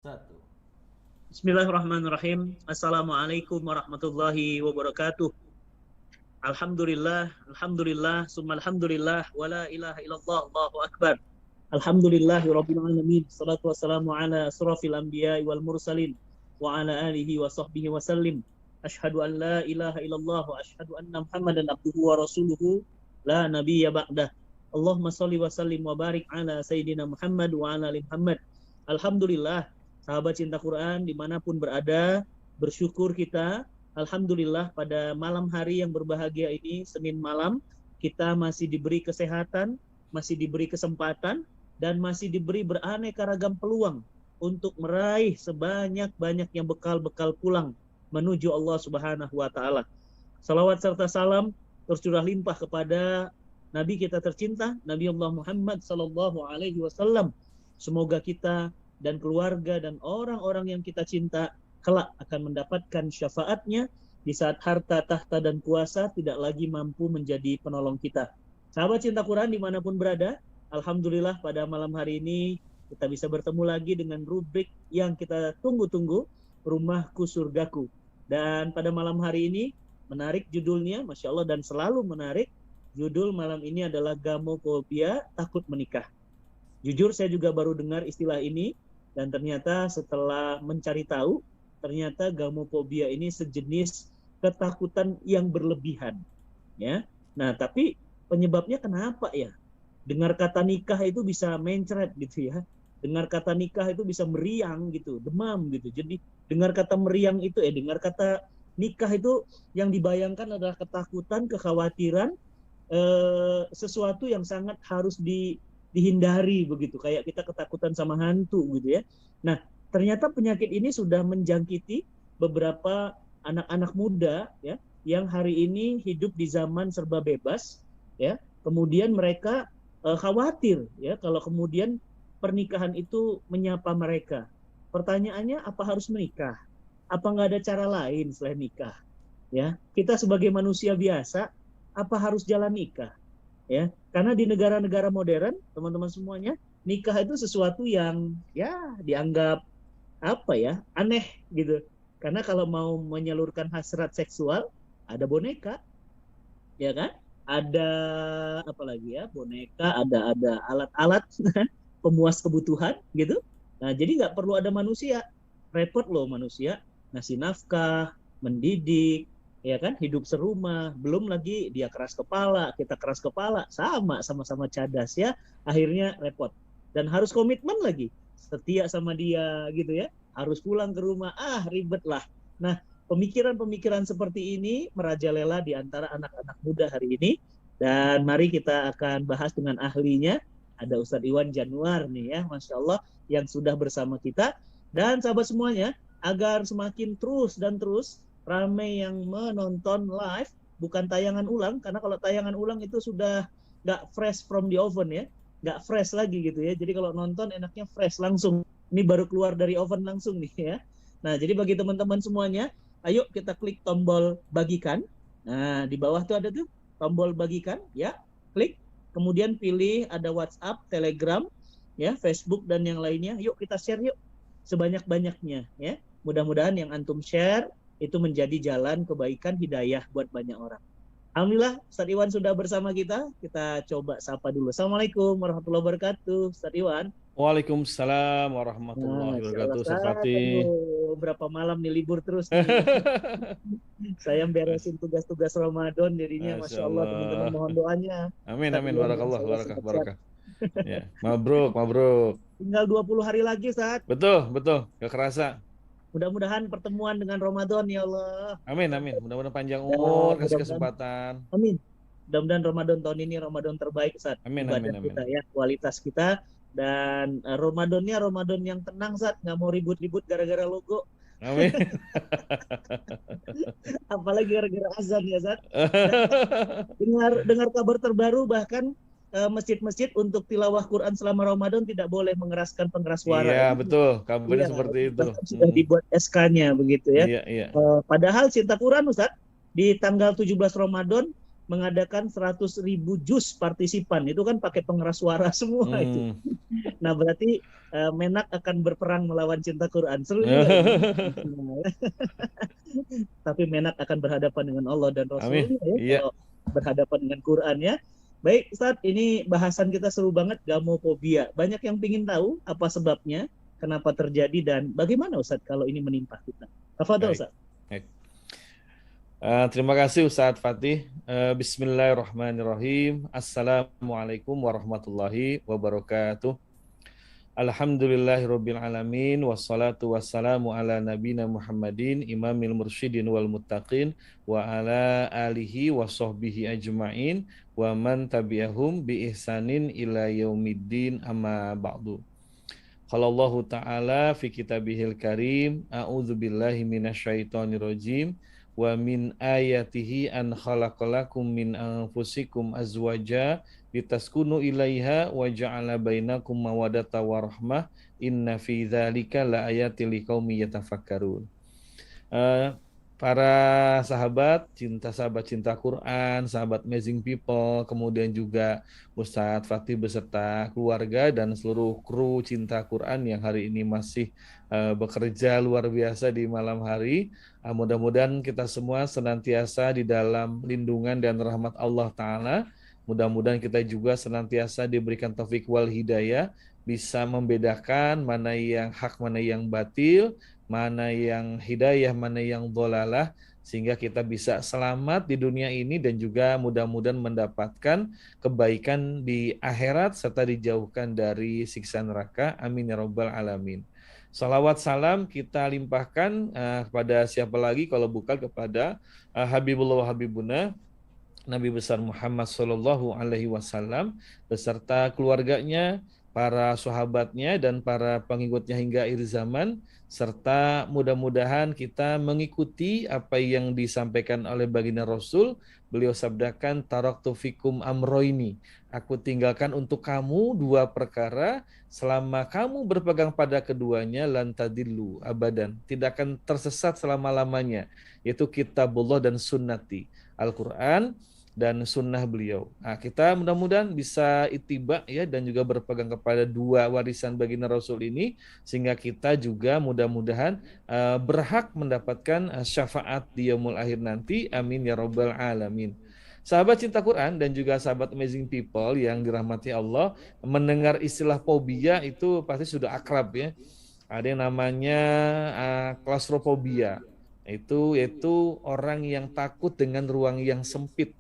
Satu. Bismillahirrahmanirrahim. Assalamualaikum warahmatullahi wabarakatuh. Alhamdulillah, alhamdulillah, summa alhamdulillah, wa la ilaha illallah, Allahu akbar. Alhamdulillahi rabbil alamin. Salatu wassalamu ala asrafil anbiya'i wal mursalin wa ala alihi wa sahbihi wa sallim. Ashhadu an la ilaha illallah wa ashhadu anna Muhammadan abduhu wa rasuluhu la nabiyya ba'dah. Allahumma salli wa sallim wa barik ala sayyidina Muhammad wa ala ali Muhammad. Alhamdulillah, sahabat cinta Quran dimanapun berada, bersyukur kita. Alhamdulillah pada malam hari yang berbahagia ini, Senin malam, kita masih diberi kesehatan, masih diberi kesempatan, dan masih diberi beraneka ragam peluang untuk meraih sebanyak-banyaknya bekal-bekal pulang menuju Allah Subhanahu wa Ta'ala. Salawat serta salam tercurah limpah kepada Nabi kita tercinta, Nabi Allah Muhammad Sallallahu Alaihi Wasallam. Semoga kita dan keluarga dan orang-orang yang kita cinta kelak akan mendapatkan syafaatnya di saat harta, tahta, dan kuasa tidak lagi mampu menjadi penolong kita. Sahabat cinta Quran dimanapun berada, alhamdulillah pada malam hari ini kita bisa bertemu lagi dengan rubrik yang kita tunggu-tunggu, Rumahku Surgaku. Dan pada malam hari ini menarik judulnya, Masya Allah, dan selalu menarik. Judul malam ini adalah gamophobia, takut menikah. Jujur saya juga baru dengar istilah ini, dan ternyata setelah mencari tahu, ternyata gamophobia ini sejenis ketakutan yang berlebihan. Ya. Nah, tapi penyebabnya kenapa ya? Dengar kata nikah itu bisa mencret gitu ya. Dengar kata nikah itu bisa meriang gitu, demam gitu. Jadi dengar kata meriang itu, dengar kata nikah itu yang dibayangkan adalah ketakutan, kekhawatiran, sesuatu yang sangat harus dihindari begitu, kayak kita ketakutan sama hantu gitu ya. Nah, ternyata penyakit ini sudah menjangkiti beberapa anak-anak muda ya, yang hari ini hidup di zaman serba bebas ya. Kemudian mereka khawatir ya kalau kemudian pernikahan itu menyapa mereka. Pertanyaannya, apa harus menikah? Apa nggak ada cara lain selain nikah? Ya, kita sebagai manusia biasa, apa harus jalan nikah? Ya, karena di negara-negara modern, teman-teman semuanya, nikah itu sesuatu yang ya dianggap apa ya, aneh gitu. Karena kalau mau menyalurkan hasrat seksual, ada boneka, ya kan? Ada apa lagi ya? Boneka, ada alat-alat pemuas kebutuhan gitu. Nah, jadi nggak perlu ada manusia. Repot loh manusia ngasih nafkah, mendidik, ya kan, hidup serumah, belum lagi dia keras kepala, kita keras kepala, sama-sama cadas ya, akhirnya repot. Dan harus komitmen lagi, setia sama dia gitu ya, harus pulang ke rumah, ribet lah. Nah, pemikiran-pemikiran seperti ini merajalela di antara anak-anak muda hari ini, dan mari kita akan bahas dengan ahlinya. Ada Ustadz Iwan Januar nih ya, Masya Allah, yang sudah bersama kita. Dan sahabat semuanya, agar semakin terus dan terus ramai yang menonton live, bukan tayangan ulang, karena kalau tayangan ulang itu sudah nggak fresh from the oven ya, nggak fresh lagi gitu ya. Jadi kalau nonton enaknya fresh langsung, ini baru keluar dari oven langsung nih ya. Nah, jadi bagi teman-teman semuanya, ayo kita klik tombol bagikan. Nah, di bawah tuh ada tuh tombol bagikan ya, klik, kemudian pilih ada WhatsApp, Telegram, ya, Facebook dan yang lainnya. Yuk kita share yuk sebanyak-banyaknya ya. Mudah-mudahan yang antum share itu menjadi jalan kebaikan, hidayah buat banyak orang. Alhamdulillah, Ustadz Iwan sudah bersama kita. Kita coba sapa dulu. Assalamualaikum warahmatullahi wabarakatuh, Ustadz Iwan. Waalaikumsalam warahmatullahi wabarakatuh, Ustaz Fatih. Berapa malam nih libur terus nih. Saya beresin tugas-tugas Ramadan, jadinya Masya Allah, teman-teman mohon doanya. Amin, amin, barakallah, barakah. Ya, mabruk. Tinggal 20 hari lagi, Ustaz. Betul, gak kerasa. Mudah-mudahan pertemuan dengan Ramadan, ya Allah. Amin. Mudah-mudahan panjang umur, kasih kesempatan. Amin. Mudah-mudahan Ramadan tahun ini Ramadan terbaik, Ustaz. Amin. Kita ya, kualitas kita. Dan Ramadannya Ramadan yang tenang, Ustaz. Nggak mau ribut-ribut gara-gara logo. Amin. Apalagi gara-gara azan ya, Ustaz. Dengar kabar terbaru, bahkan masjid-masjid untuk tilawah Quran selama Ramadan tidak boleh mengeraskan pengeras suara. Iya, betul. Kabarnya seperti itu. Sudah dibuat SK-nya begitu ya. Iya. Padahal cinta Quran, Ustaz, di tanggal 17 Ramadan mengadakan 100.000 juz partisipan. Itu kan pakai pengeras suara semua itu. Nah, berarti Menak akan berperang melawan cinta Quran. Seru juga ini. Tapi Menak akan berhadapan dengan Allah dan Amin. Rasulnya ya, Iya. kalau berhadapan dengan Quran ya. Baik, Ustaz, ini bahasan kita seru banget, gamophobia. Banyak yang ingin tahu apa sebabnya, kenapa terjadi, dan bagaimana Ustaz kalau ini menimpa kita. Tafadhol Ustaz. Baik. Terima kasih Ustadz Fatih. Bismillahirrahmanirrahim. Assalamualaikum warahmatullahi wabarakatuh. Alhamdulillahirabbil alamin wassalatu wassalamu ala nabiyina Muhammadin imamil mursyidin wal muttaqin wa ala alihi wa sahbihi ajmain wa man tabi'ahum bi ihsanin ila yaumiddin amma ba'du. Qala Allah Ta'ala fi kitabihil karim a'udzu billahi minasyaitonir rajim wa min ayatihi an khalaqalakum min anfusikum azwaja litaskunu ilaiha wa ja'ala bainakum mawaddata wa rahmah inna fi dzalika laayatil liqaumi yatafakkarun. Para sahabat cinta Quran, sahabat Amazing People, kemudian juga Ustadz Fatih beserta keluarga dan seluruh kru cinta Quran yang hari ini masih bekerja luar biasa di malam hari. Mudah-mudahan kita semua senantiasa di dalam lindungan dan rahmat Allah Ta'ala. Mudah-mudahan kita juga senantiasa diberikan taufik wal hidayah, bisa membedakan mana yang hak, mana yang batil, mana yang hidayah, mana yang dhalalah, sehingga kita bisa selamat di dunia ini dan juga mudah-mudahan mendapatkan kebaikan di akhirat serta dijauhkan dari siksa neraka. Amin ya rabbal alamin. Salawat salam kita limpahkan kepada siapa lagi kalau bukan kepada Habibullah wa Habibuna Nabi besar Muhammad Sallallahu Alaihi Wasallam beserta keluarganya, para sahabatnya dan para pengikutnya hingga akhir zaman, serta mudah-mudahan kita mengikuti apa yang disampaikan oleh baginda Rasul. Beliau sabdakan, taraktu fikum amroini, aku tinggalkan untuk kamu dua perkara, selama kamu berpegang pada keduanya lan tadillu abadan, tidak akan tersesat selama-lamanya, yaitu kitabullah dan sunnati, Al-Quran dan sunnah beliau. Nah, kita mudah-mudahan bisa ittiba ya dan juga berpegang kepada dua warisan baginda Rasul ini, sehingga kita juga mudah-mudahan berhak mendapatkan syafaat di yaumul akhir nanti. Amin ya rabbal alamin. Sahabat cinta Quran dan juga sahabat Amazing People yang dirahmati Allah, mendengar istilah fobia itu pasti sudah akrab ya. Ada yang namanya klaustrofobia. Yaitu orang yang takut dengan ruang yang sempit.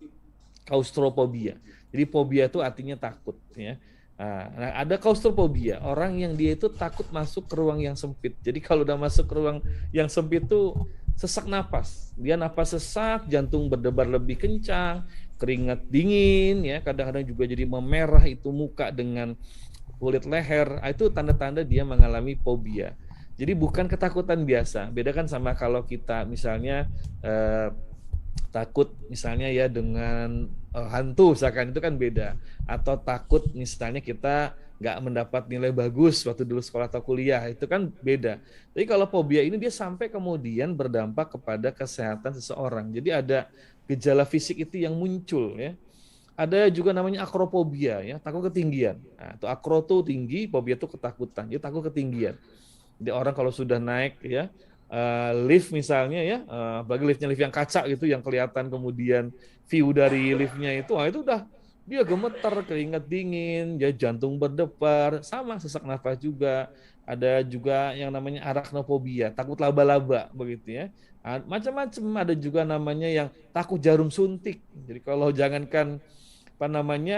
Klaustrofobia. Jadi fobia itu artinya takut ya. Nah, ada klaustrofobia, orang yang dia itu takut masuk ke ruang yang sempit. Jadi kalau udah masuk ke ruang yang sempit itu sesak napas. Dia napas sesak, jantung berdebar lebih kencang, keringat dingin ya, kadang-kadang juga jadi memerah itu muka dengan kulit leher. Itu tanda-tanda dia mengalami fobia. Jadi bukan ketakutan biasa. Bedakan sama kalau kita misalnya takut misalnya ya dengan hantu misalkan, itu kan beda. Atau takut misalnya kita nggak mendapat nilai bagus waktu dulu sekolah atau kuliah, itu kan beda. Jadi kalau fobia ini dia sampai kemudian berdampak kepada kesehatan seseorang. Jadi ada gejala fisik itu yang muncul ya. Ada juga namanya akrofobia ya, takut ketinggian. Nah, itu akro tuh tinggi, fobia tuh ketakutan. Dia takut ketinggian. Jadi orang kalau sudah naik ya lift misalnya ya, bagi lift yang kaca gitu yang kelihatan kemudian view dari liftnya itu udah dia gemeter, keringat dingin, ya jantung berdebar, sama sesak nafas juga. Ada juga yang namanya arachnofobia, takut laba-laba begitu ya. Macam-macam, ada juga namanya yang takut jarum suntik. Jadi kalau jangankan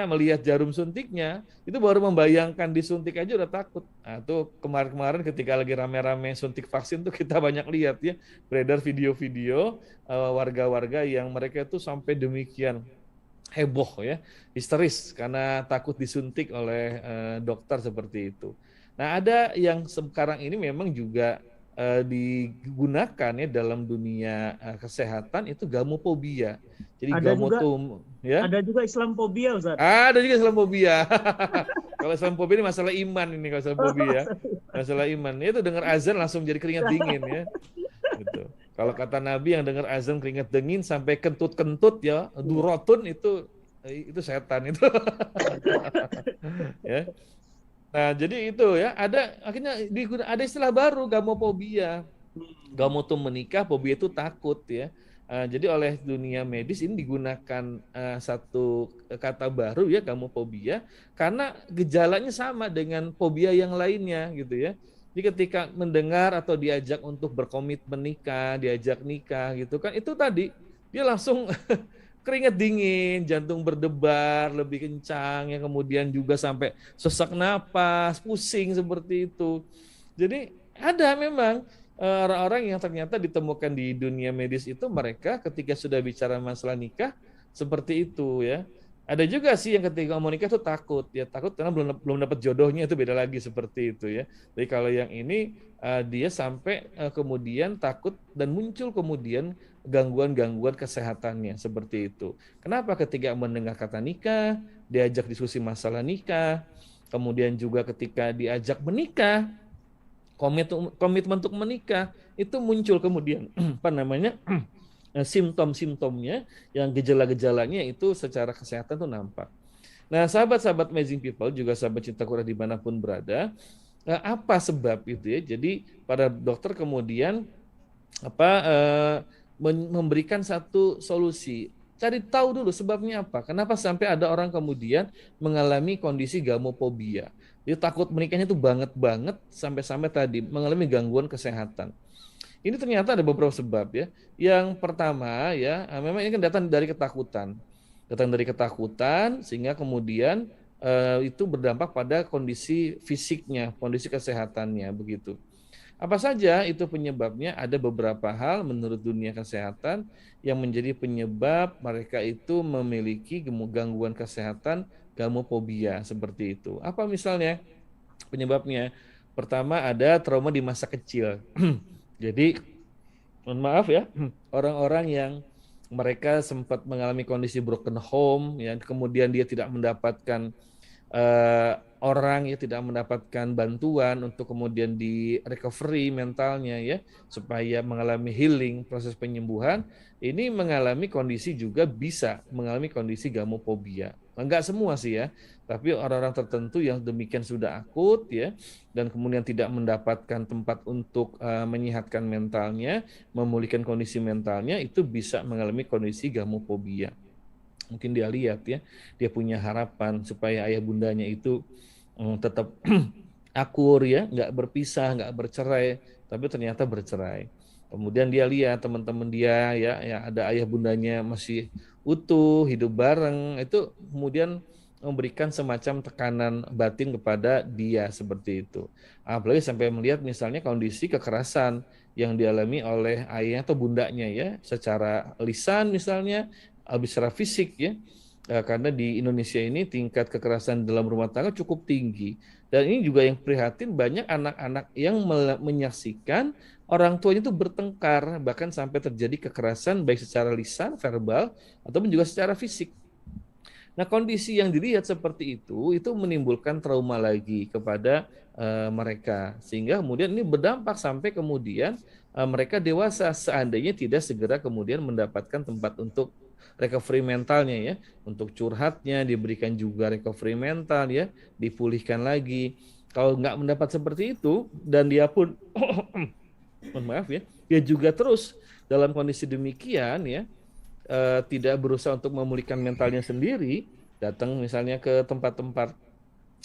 melihat jarum suntiknya, itu baru membayangkan disuntik aja udah takut. Nah, itu kemarin-kemarin ketika lagi rame-rame suntik vaksin tuh kita banyak lihat ya, beredar video-video warga-warga yang mereka itu sampai demikian heboh ya, histeris karena takut disuntik oleh dokter seperti itu. Nah, ada yang sekarang ini memang juga digunakan ya dalam dunia kesehatan, itu gamophobia. Jadi ya. Ada juga Islamophobia, Ustaz. Ada juga Islamophobia. Kalau Islamophobia ini masalah iman ini, kalau Islamophobia. Masalah iman. Itu dengar azan langsung jadi keringat dingin ya. Gitu. Kalau kata Nabi yang dengar azan keringat dingin sampai kentut-kentut ya, durotun itu setan itu. Ya. Nah, jadi itu ya, ada istilah baru gamophobia. Kamu tuh menikah, fobia itu takut ya. Jadi oleh dunia medis ini digunakan satu kata baru ya, gamophobia, karena gejalanya sama dengan fobia yang lainnya gitu ya. Jadi ketika mendengar atau diajak untuk berkomitmen nikah, diajak nikah gitu kan, itu tadi dia langsung keringat dingin, jantung berdebar lebih kencang ya, kemudian juga sampai sesak napas, pusing seperti itu. Jadi ada memang orang-orang yang ternyata ditemukan di dunia medis itu mereka ketika sudah bicara masalah nikah seperti itu ya. Ada juga sih yang ketika mau nikah tuh takut ya, takut karena belum belum dapat jodohnya, itu beda lagi seperti itu ya. Jadi kalau yang ini dia sampai kemudian takut dan muncul kemudian gangguan-gangguan kesehatannya seperti itu. Kenapa ketika mendengar kata nikah, diajak diskusi masalah nikah, kemudian juga ketika diajak menikah, komitmen untuk menikah itu muncul kemudian apa namanya simptom-simptomnya, yang gejala-gejalanya itu secara kesehatan tuh nampak. Nah, sahabat-sahabat Amazing People juga sahabat cinta Quran dimanapun berada, apa sebab itu ya? Jadi para dokter kemudian apa memberikan satu solusi. Cari tahu dulu sebabnya apa. Kenapa sampai ada orang kemudian mengalami kondisi gamophobia. Dia takut menikahnya itu banget sampai-sampai tadi mengalami gangguan kesehatan. Ini ternyata ada beberapa sebab ya. Yang pertama ya, memang ini kan datang dari ketakutan. Datang dari ketakutan sehingga kemudian itu berdampak pada kondisi fisiknya, kondisi kesehatannya begitu. Apa saja itu penyebabnya? Ada beberapa hal menurut dunia kesehatan yang menjadi penyebab mereka itu memiliki gangguan kesehatan gamophobia seperti itu. Apa misalnya penyebabnya? Pertama ada trauma di masa kecil. Jadi mohon maaf ya, orang-orang yang mereka sempat mengalami kondisi broken home, ya, kemudian dia tidak mendapatkan orang ya, tidak mendapatkan bantuan untuk kemudian di recovery mentalnya ya, supaya mengalami healing, proses penyembuhan, ini mengalami kondisi juga bisa mengalami kondisi gamophobia. Enggak semua sih ya, tapi orang-orang tertentu yang demikian sudah akut ya, dan kemudian tidak mendapatkan tempat untuk menyehatkan mentalnya, memulihkan kondisi mentalnya, itu bisa mengalami kondisi gamophobia. Mungkin dia lihat ya, dia punya harapan supaya ayah bundanya itu tetap akur ya, nggak berpisah, nggak bercerai, tapi ternyata bercerai. Kemudian dia lihat teman-teman dia ya ada ayah bundanya masih utuh, hidup bareng, itu kemudian memberikan semacam tekanan batin kepada dia seperti itu. Apalagi sampai melihat misalnya kondisi kekerasan yang dialami oleh ayahnya atau bundanya ya, secara lisan misalnya, secara fisik ya. Karena di Indonesia ini tingkat kekerasan dalam rumah tangga cukup tinggi. Dan ini juga yang prihatin, banyak anak-anak yang menyaksikan orang tuanya itu bertengkar, bahkan sampai terjadi kekerasan baik secara lisan, verbal, ataupun juga secara fisik. Nah, kondisi yang dilihat seperti itu menimbulkan trauma lagi kepada mereka, sehingga kemudian ini berdampak sampai kemudian mereka dewasa seandainya tidak segera kemudian mendapatkan tempat untuk recovery mentalnya ya, untuk curhatnya diberikan juga recovery mental ya, dipulihkan lagi. Kalau nggak mendapat seperti itu dan dia pun mohon maaf ya, dia juga terus dalam kondisi demikian ya, tidak berusaha untuk memulihkan mentalnya sendiri, datang misalnya ke tempat-tempat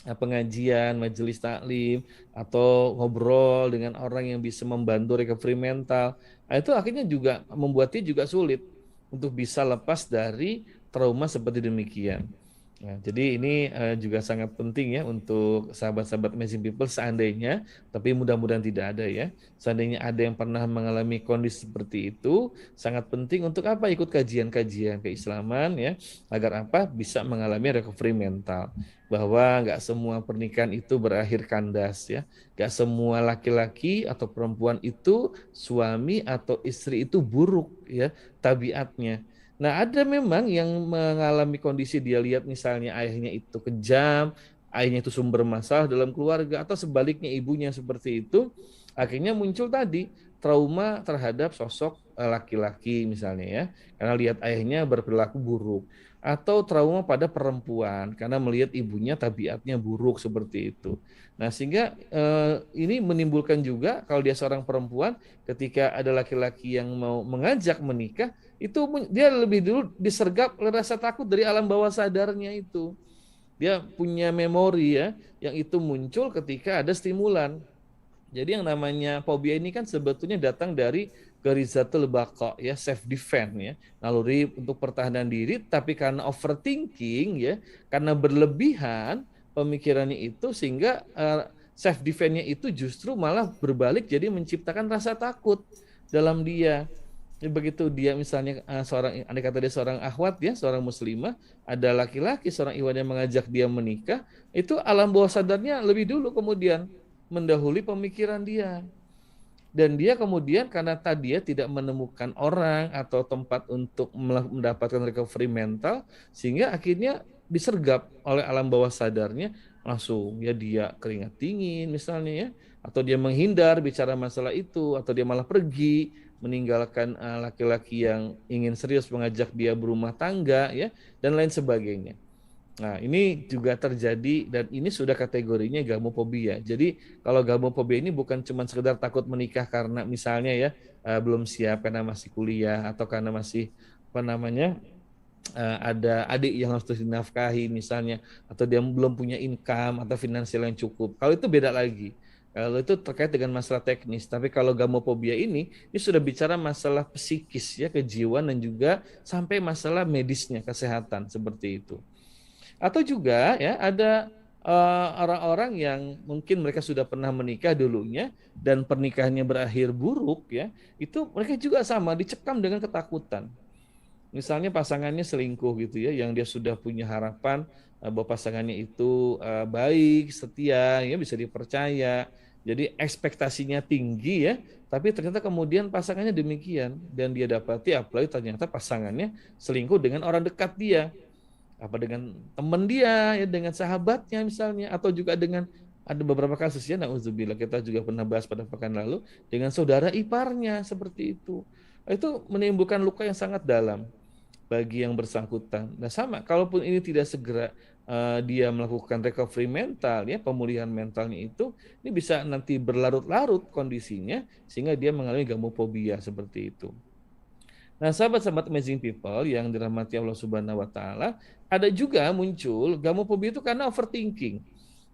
pengajian, majelis taklim, atau ngobrol dengan orang yang bisa membantu recovery mental, itu akhirnya juga membuat dia juga sulit untuk bisa lepas dari trauma seperti demikian. Nah, jadi ini juga sangat penting ya untuk sahabat-sahabat Amazing People seandainya, tapi mudah-mudahan tidak ada ya. Seandainya ada yang pernah mengalami kondisi seperti itu, sangat penting untuk apa? Ikut kajian-kajian keislaman ya, agar apa? Bisa mengalami recovery mental. Bahwa nggak semua pernikahan itu berakhir kandas ya. Nggak semua laki-laki atau perempuan itu, suami atau istri itu buruk ya tabiatnya. Nah, ada memang yang mengalami kondisi dia lihat misalnya ayahnya itu kejam, ayahnya itu sumber masalah dalam keluarga, atau sebaliknya ibunya seperti itu, akhirnya muncul tadi trauma terhadap sosok laki-laki misalnya ya, karena lihat ayahnya berperilaku buruk, atau trauma pada perempuan karena melihat ibunya tabiatnya buruk seperti itu. Nah, sehingga ini menimbulkan juga kalau dia seorang perempuan, ketika ada laki-laki yang mau mengajak menikah, itu dia lebih dulu disergap oleh rasa takut dari alam bawah sadarnya itu. Dia punya memori ya, yang itu muncul ketika ada stimulan. Jadi yang namanya fobia ini kan sebetulnya datang dari garizatul baqa ya, self defense ya, naluri untuk pertahanan diri, tapi karena overthinking ya, karena berlebihan pemikirannya itu sehingga self defense-nya itu justru malah berbalik jadi menciptakan rasa takut dalam dia. Jadi begitu dia misalnya seorang, andai kata dia seorang akhwat ya, seorang muslimah, ada laki-laki seorang iwan yang mengajak dia menikah, itu alam bawah sadarnya lebih dulu kemudian mendahului pemikiran dia. Dan dia kemudian karena tadi dia tidak menemukan orang atau tempat untuk mendapatkan recovery mental, sehingga akhirnya disergap oleh alam bawah sadarnya, langsung ya dia keringat dingin misalnya ya, atau dia menghindar bicara masalah itu, atau dia malah pergi meninggalkan laki-laki yang ingin serius mengajak dia berumah tangga ya, dan lain sebagainya. Nah, ini juga terjadi dan ini sudah kategorinya gamophobia. Jadi, kalau gamophobia ini bukan cuma sekedar takut menikah karena misalnya ya belum siap karena masih kuliah atau karena masih apa namanya ada adik yang harus dinafkahi misalnya, atau dia belum punya income atau finansial yang cukup. Kalau itu beda lagi. Kalau itu terkait dengan masalah teknis, tapi kalau gamophobia ini sudah bicara masalah psikis ya, kejiwaan dan juga sampai masalah medisnya, kesehatan seperti itu. Atau juga ya ada orang-orang yang mungkin mereka sudah pernah menikah dulunya dan pernikahannya berakhir buruk ya, itu mereka juga sama dicekam dengan ketakutan. Misalnya pasangannya selingkuh gitu ya, yang dia sudah punya harapan bahwa pasangannya itu baik, setia, ya bisa dipercaya. Jadi ekspektasinya tinggi ya, tapi ternyata kemudian pasangannya demikian dan dia dapati apalagi ternyata pasangannya selingkuh dengan orang dekat dia, apa dengan teman dia ya, dengan sahabatnya misalnya, atau juga dengan ada beberapa kasus ya, nauzubillah, kita juga pernah bahas pada pekan lalu dengan saudara iparnya seperti itu. Itu menimbulkan luka yang sangat dalam bagi yang bersangkutan. Nah, sama kalaupun ini tidak segera dia melakukan recovery mental ya, pemulihan mentalnya itu, ini bisa nanti berlarut-larut kondisinya sehingga dia mengalami gamophobia seperti itu. Nah, sahabat-sahabat amazing people yang dirahmati Allah Subhanahu wa taala, ada juga muncul gamophobia itu karena overthinking.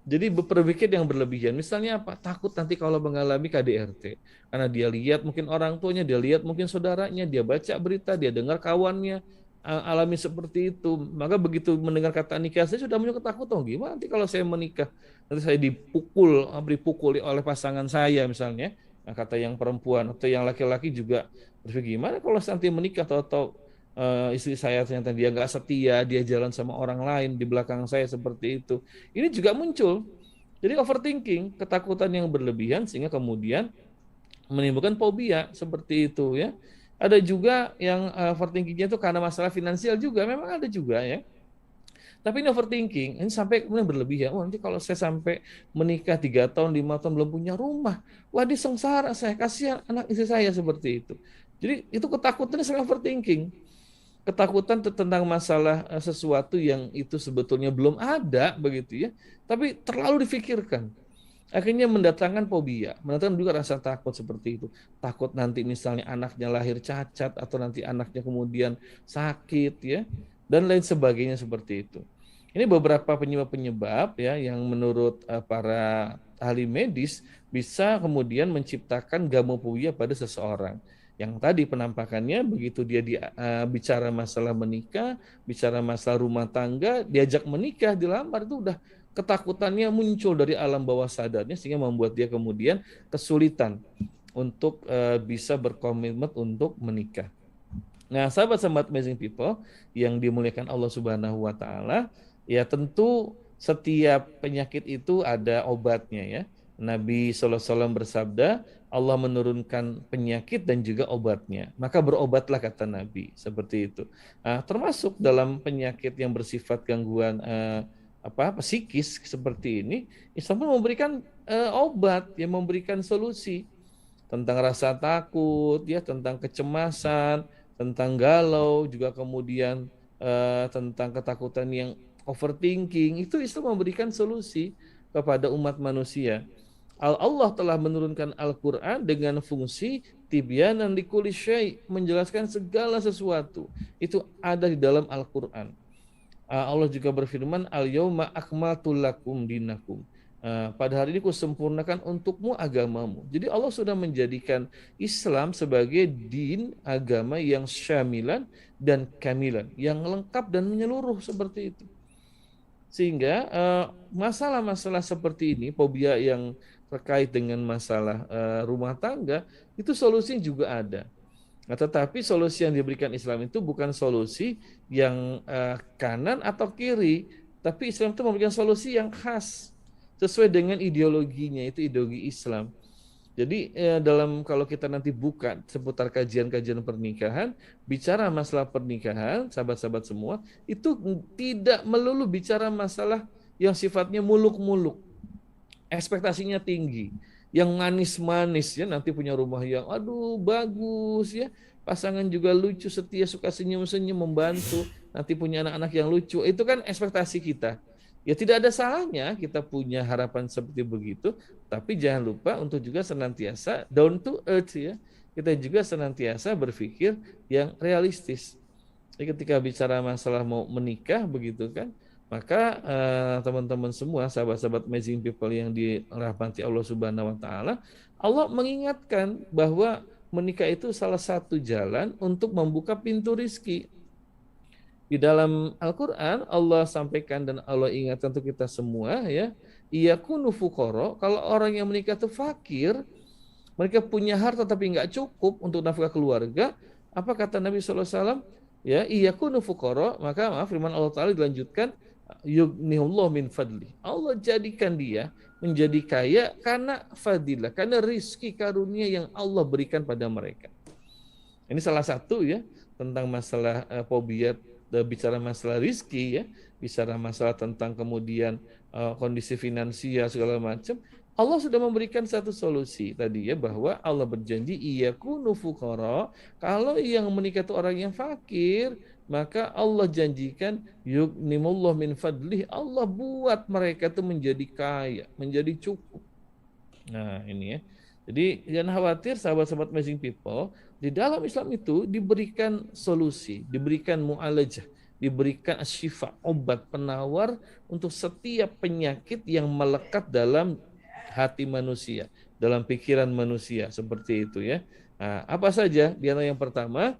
Jadi berpikir yang berlebihan. Misalnya apa? Takut nanti kalau mengalami KDRT. Karena dia lihat mungkin orang tuanya, dia lihat mungkin saudaranya, dia baca berita, dia dengar kawannya alami seperti itu. Maka begitu mendengar kata nikah, saya sudah punya ketakutan. Oh, gimana nanti kalau saya menikah? Nanti saya dipukul oleh pasangan saya misalnya. Nah, kata yang perempuan atau yang laki-laki juga berpikir, gimana kalau nanti menikah atau istri saya ternyata dia nggak setia, dia jalan sama orang lain di belakang saya seperti itu. Ini juga muncul. Jadi overthinking, ketakutan yang berlebihan sehingga kemudian menimbulkan fobia seperti itu ya. Ada juga yang overthinkingnya itu karena masalah finansial juga, memang ada juga ya. Tapi ini overthinking, ini sampai kemudian berlebihan. Oh, nanti kalau saya sampai menikah 3 tahun, 5 tahun belum punya rumah, wah di sengsara saya, kasihan anak istri saya seperti itu. Jadi itu ketakutannya sangat overthinking. Ketakutan tentang masalah sesuatu yang itu sebetulnya belum ada begitu ya, tapi terlalu difikirkan. Akhirnya mendatangkan fobia, mendatangkan juga rasa takut seperti itu. Takut nanti misalnya anaknya lahir cacat atau nanti anaknya kemudian sakit ya, dan lain sebagainya seperti itu. Ini beberapa penyebab-penyebab ya yang menurut para ahli medis bisa kemudian menciptakan gamophobia pada seseorang. Yang tadi penampakannya begitu dia bicara masalah menikah, bicara masalah rumah tangga, diajak menikah, dilamar, itu udah ketakutannya muncul dari alam bawah sadarnya sehingga membuat dia kemudian kesulitan untuk bisa berkomitmen untuk menikah. Nah, sahabat-sahabat amazing people yang dimuliakan Allah Subhanahu wa taala, ya tentu setiap penyakit itu ada obatnya ya. Nabi sallallahu alaihi wasallam bersabda, Allah menurunkan penyakit dan juga obatnya. Maka berobatlah kata Nabi, seperti itu. Nah, termasuk dalam penyakit yang bersifat gangguan psikis seperti ini, Islam pun memberikan obat, yang memberikan solusi. tentang rasa takut, ya, tentang kecemasan, tentang galau, juga kemudian tentang ketakutan yang overthinking. Itu Islam memberikan solusi kepada umat manusia. Allah telah menurunkan Al-Quran dengan fungsi tibyanan likulli syai', menjelaskan segala sesuatu. Itu ada di dalam Al-Quran. Allah juga berfirman, Al-yawma akmaltu lakum dinakum. Pada hari ini kusempurnakan untukmu agamamu. Jadi Allah sudah menjadikan Islam sebagai din, agama yang syamilan dan kamilan, yang lengkap dan menyeluruh seperti itu. Sehingga masalah-masalah seperti ini, fobia yang terkait dengan masalah rumah tangga, itu solusi juga ada. Nah, tetapi solusi yang diberikan Islam itu bukan solusi yang kanan atau kiri, tapi Islam itu memberikan solusi yang khas sesuai dengan ideologinya, itu ideologi Islam. Jadi dalam kalau kita nanti buka seputar kajian-kajian pernikahan, bicara masalah pernikahan, sahabat-sahabat semua, itu tidak melulu bicara masalah yang sifatnya muluk-muluk, ekspektasinya tinggi, yang manis-manis ya, nanti punya rumah yang aduh bagus ya, pasangan juga lucu, setia, suka senyum-senyum, membantu, nanti punya anak-anak yang lucu, itu kan ekspektasi kita. Ya tidak ada salahnya kita punya harapan seperti begitu, tapi jangan lupa untuk juga senantiasa down to earth ya. Kita juga senantiasa berpikir yang realistis. Jadi ketika bicara masalah mau menikah begitu kan, maka teman-teman semua, sahabat-sahabat Amazing People yang dirahmati Allah Subhanahu wa taala, Allah mengingatkan bahwa menikah itu salah satu jalan untuk membuka pintu rizki. Di dalam Al-Quran Allah sampaikan dan Allah ingatkan untuk kita semua ya, iyakunu fuqara, kalau orang yang menikah itu fakir, mereka punya harta tapi nggak cukup untuk nafkah keluarga, apa kata Nabi SAW? Ya, iyakunu fuqara, maka firman Allah Ta'ala dilanjutkan, yughnihullah min fadli. Allah jadikan dia menjadi kaya karena fadilah, karena rizki karunia yang Allah berikan pada mereka. Ini salah satu ya tentang masalah fobia, bicara masalah rizki ya, bicara masalah tentang kemudian kondisi finansial segala macam. Allah sudah memberikan satu solusi tadi ya, bahwa Allah berjanji iyakunu fuqara, kalau yang menikah itu orang yang fakir, maka Allah janjikan yughnimullah min fadlih, Allah buat mereka itu menjadi kaya, menjadi cukup. Nah, ini ya. Jadi jangan khawatir sahabat-sahabat Amazing People, di dalam Islam itu diberikan solusi, diberikan mu'alajah, diberikan asyifa, obat penawar untuk setiap penyakit yang melekat dalam hati manusia, dalam pikiran manusia, seperti itu ya. Nah, apa saja? Di antara yang pertama,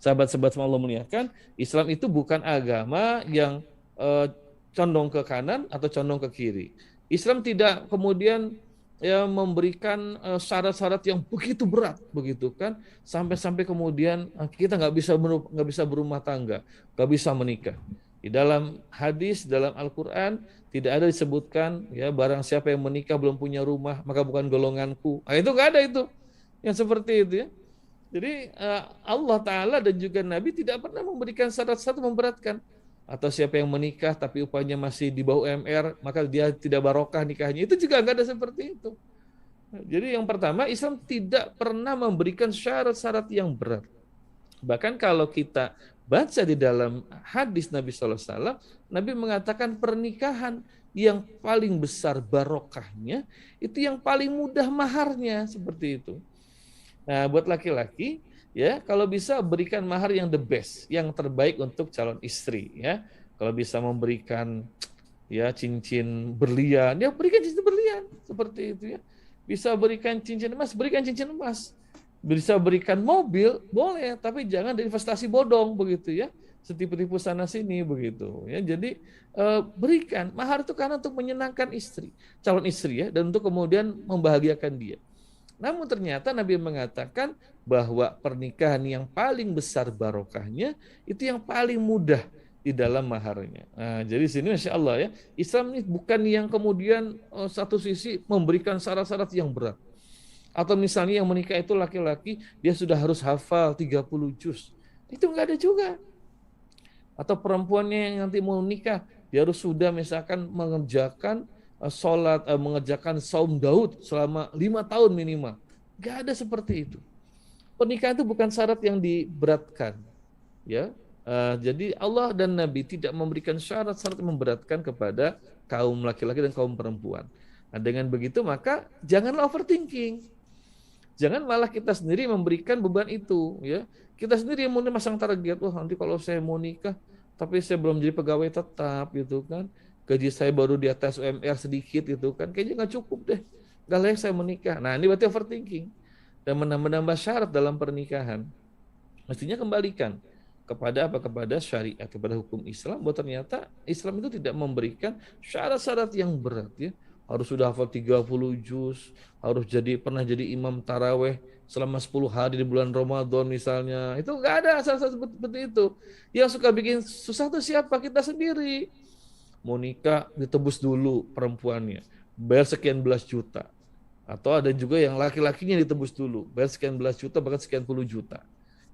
sahabat-sahabat Allah muliakan, Islam itu bukan agama yang condong ke kanan atau condong ke kiri. Islam tidak kemudian ya memberikan syarat-syarat yang begitu berat begitu kan, sampai kemudian kita nggak bisa berumah tangga, nggak bisa menikah. Di dalam hadis, dalam Al-Quran tidak ada disebutkan ya barang siapa yang menikah belum punya rumah maka bukan golonganku. Nah, itu nggak ada itu yang seperti itu ya. Jadi Allah Ta'ala dan juga Nabi tidak pernah memberikan syarat-syarat memberatkan. Atau siapa yang menikah tapi upahnya masih di bawah UMR, maka dia tidak barokah nikahnya. Itu juga nggak ada seperti itu. Jadi yang pertama, Islam tidak pernah memberikan syarat-syarat yang berat. Bahkan kalau kita baca di dalam hadis Nabi SAW, Nabi mengatakan pernikahan yang paling besar barokahnya, itu yang paling mudah maharnya, seperti itu. Nah, buat laki-laki, ya kalau bisa berikan mahar yang the best, yang terbaik untuk calon istri ya. Kalau bisa memberikan ya cincin berlian, ya berikan cincin berlian seperti itu ya. Bisa berikan cincin emas, berikan cincin emas. Bisa berikan mobil, boleh, tapi jangan dari investasi bodong begitu ya. Setipu-tipu sana sini begitu ya. Jadi berikan mahar itu karena untuk menyenangkan istri, calon istri ya, dan untuk kemudian membahagiakan dia. Namun ternyata Nabi mengatakan bahwa pernikahan yang paling besar barokahnya itu yang paling mudah di dalam maharnya. Nah, jadi sini Masya Allah ya, Islam ini bukan yang kemudian satu sisi memberikan syarat-syarat yang berat. Atau misalnya yang menikah itu laki-laki, dia sudah harus hafal 30 juz. Itu enggak ada juga. Atau perempuannya yang nanti mau nikah, dia harus sudah misalkan mengerjakan sholat, mengerjakan saum Daud selama 5 tahun minimal. Nggak ada seperti itu. Pernikahan itu bukan syarat yang diberatkan, ya. Jadi Allah dan Nabi tidak memberikan syarat-syarat yang memberatkan kepada kaum laki-laki dan kaum perempuan. Nah, dengan begitu maka janganlah overthinking. Jangan malah kita sendiri memberikan beban itu, ya. Kita sendiri yang mau masang target, wah nanti kalau saya mau nikah, tapi saya belum jadi pegawai tetap, gitu kan. Gaji saya baru di atas UMR sedikit, gitu kan. Kayaknya nggak cukup deh. Nggak layak saya menikah. Nah, ini berarti overthinking dan menambah syarat dalam pernikahan. Mestinya kembalikan kepada apa? Kepada syariat, kepada hukum Islam, bahwa ternyata Islam itu tidak memberikan syarat-syarat yang berat, ya. Harus sudah hafal 30 juz, harus pernah jadi imam taraweh selama 10 hari di bulan Ramadan misalnya. Itu enggak ada syarat seperti itu. Yang suka bikin susah itu siapa? Kita sendiri. Mau nikah ditebus dulu perempuannya, bayar sekian belas juta. Atau ada juga yang laki-lakinya ditebus dulu, bayar sekian belas juta, bahkan sekian puluh juta.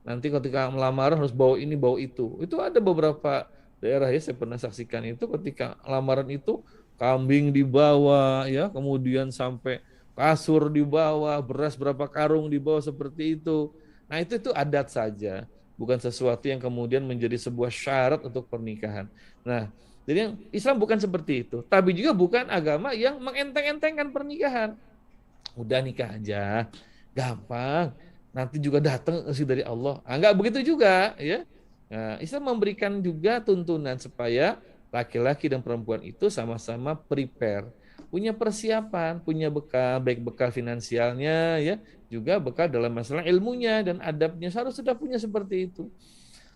Nanti ketika lamaran harus bawa ini, bawa itu. Itu ada beberapa daerah, ya, saya pernah saksikan itu ketika lamaran itu kambing dibawa, ya, kemudian sampai kasur dibawa, beras berapa karung dibawa seperti itu. Nah, itu adat saja, bukan sesuatu yang kemudian menjadi sebuah syarat untuk pernikahan. Nah, jadi Islam bukan seperti itu. Tapi juga bukan agama yang mengenteng-entengkan pernikahan. Udah nikah aja, gampang. Nanti juga datang sih dari Allah. Enggak begitu juga, ya. Nah, Islam memberikan juga tuntunan supaya laki-laki dan perempuan itu sama-sama prepare, punya persiapan, punya bekal, baik bekal finansialnya, ya, juga bekal dalam masalah ilmunya dan adabnya, harus sudah punya seperti itu.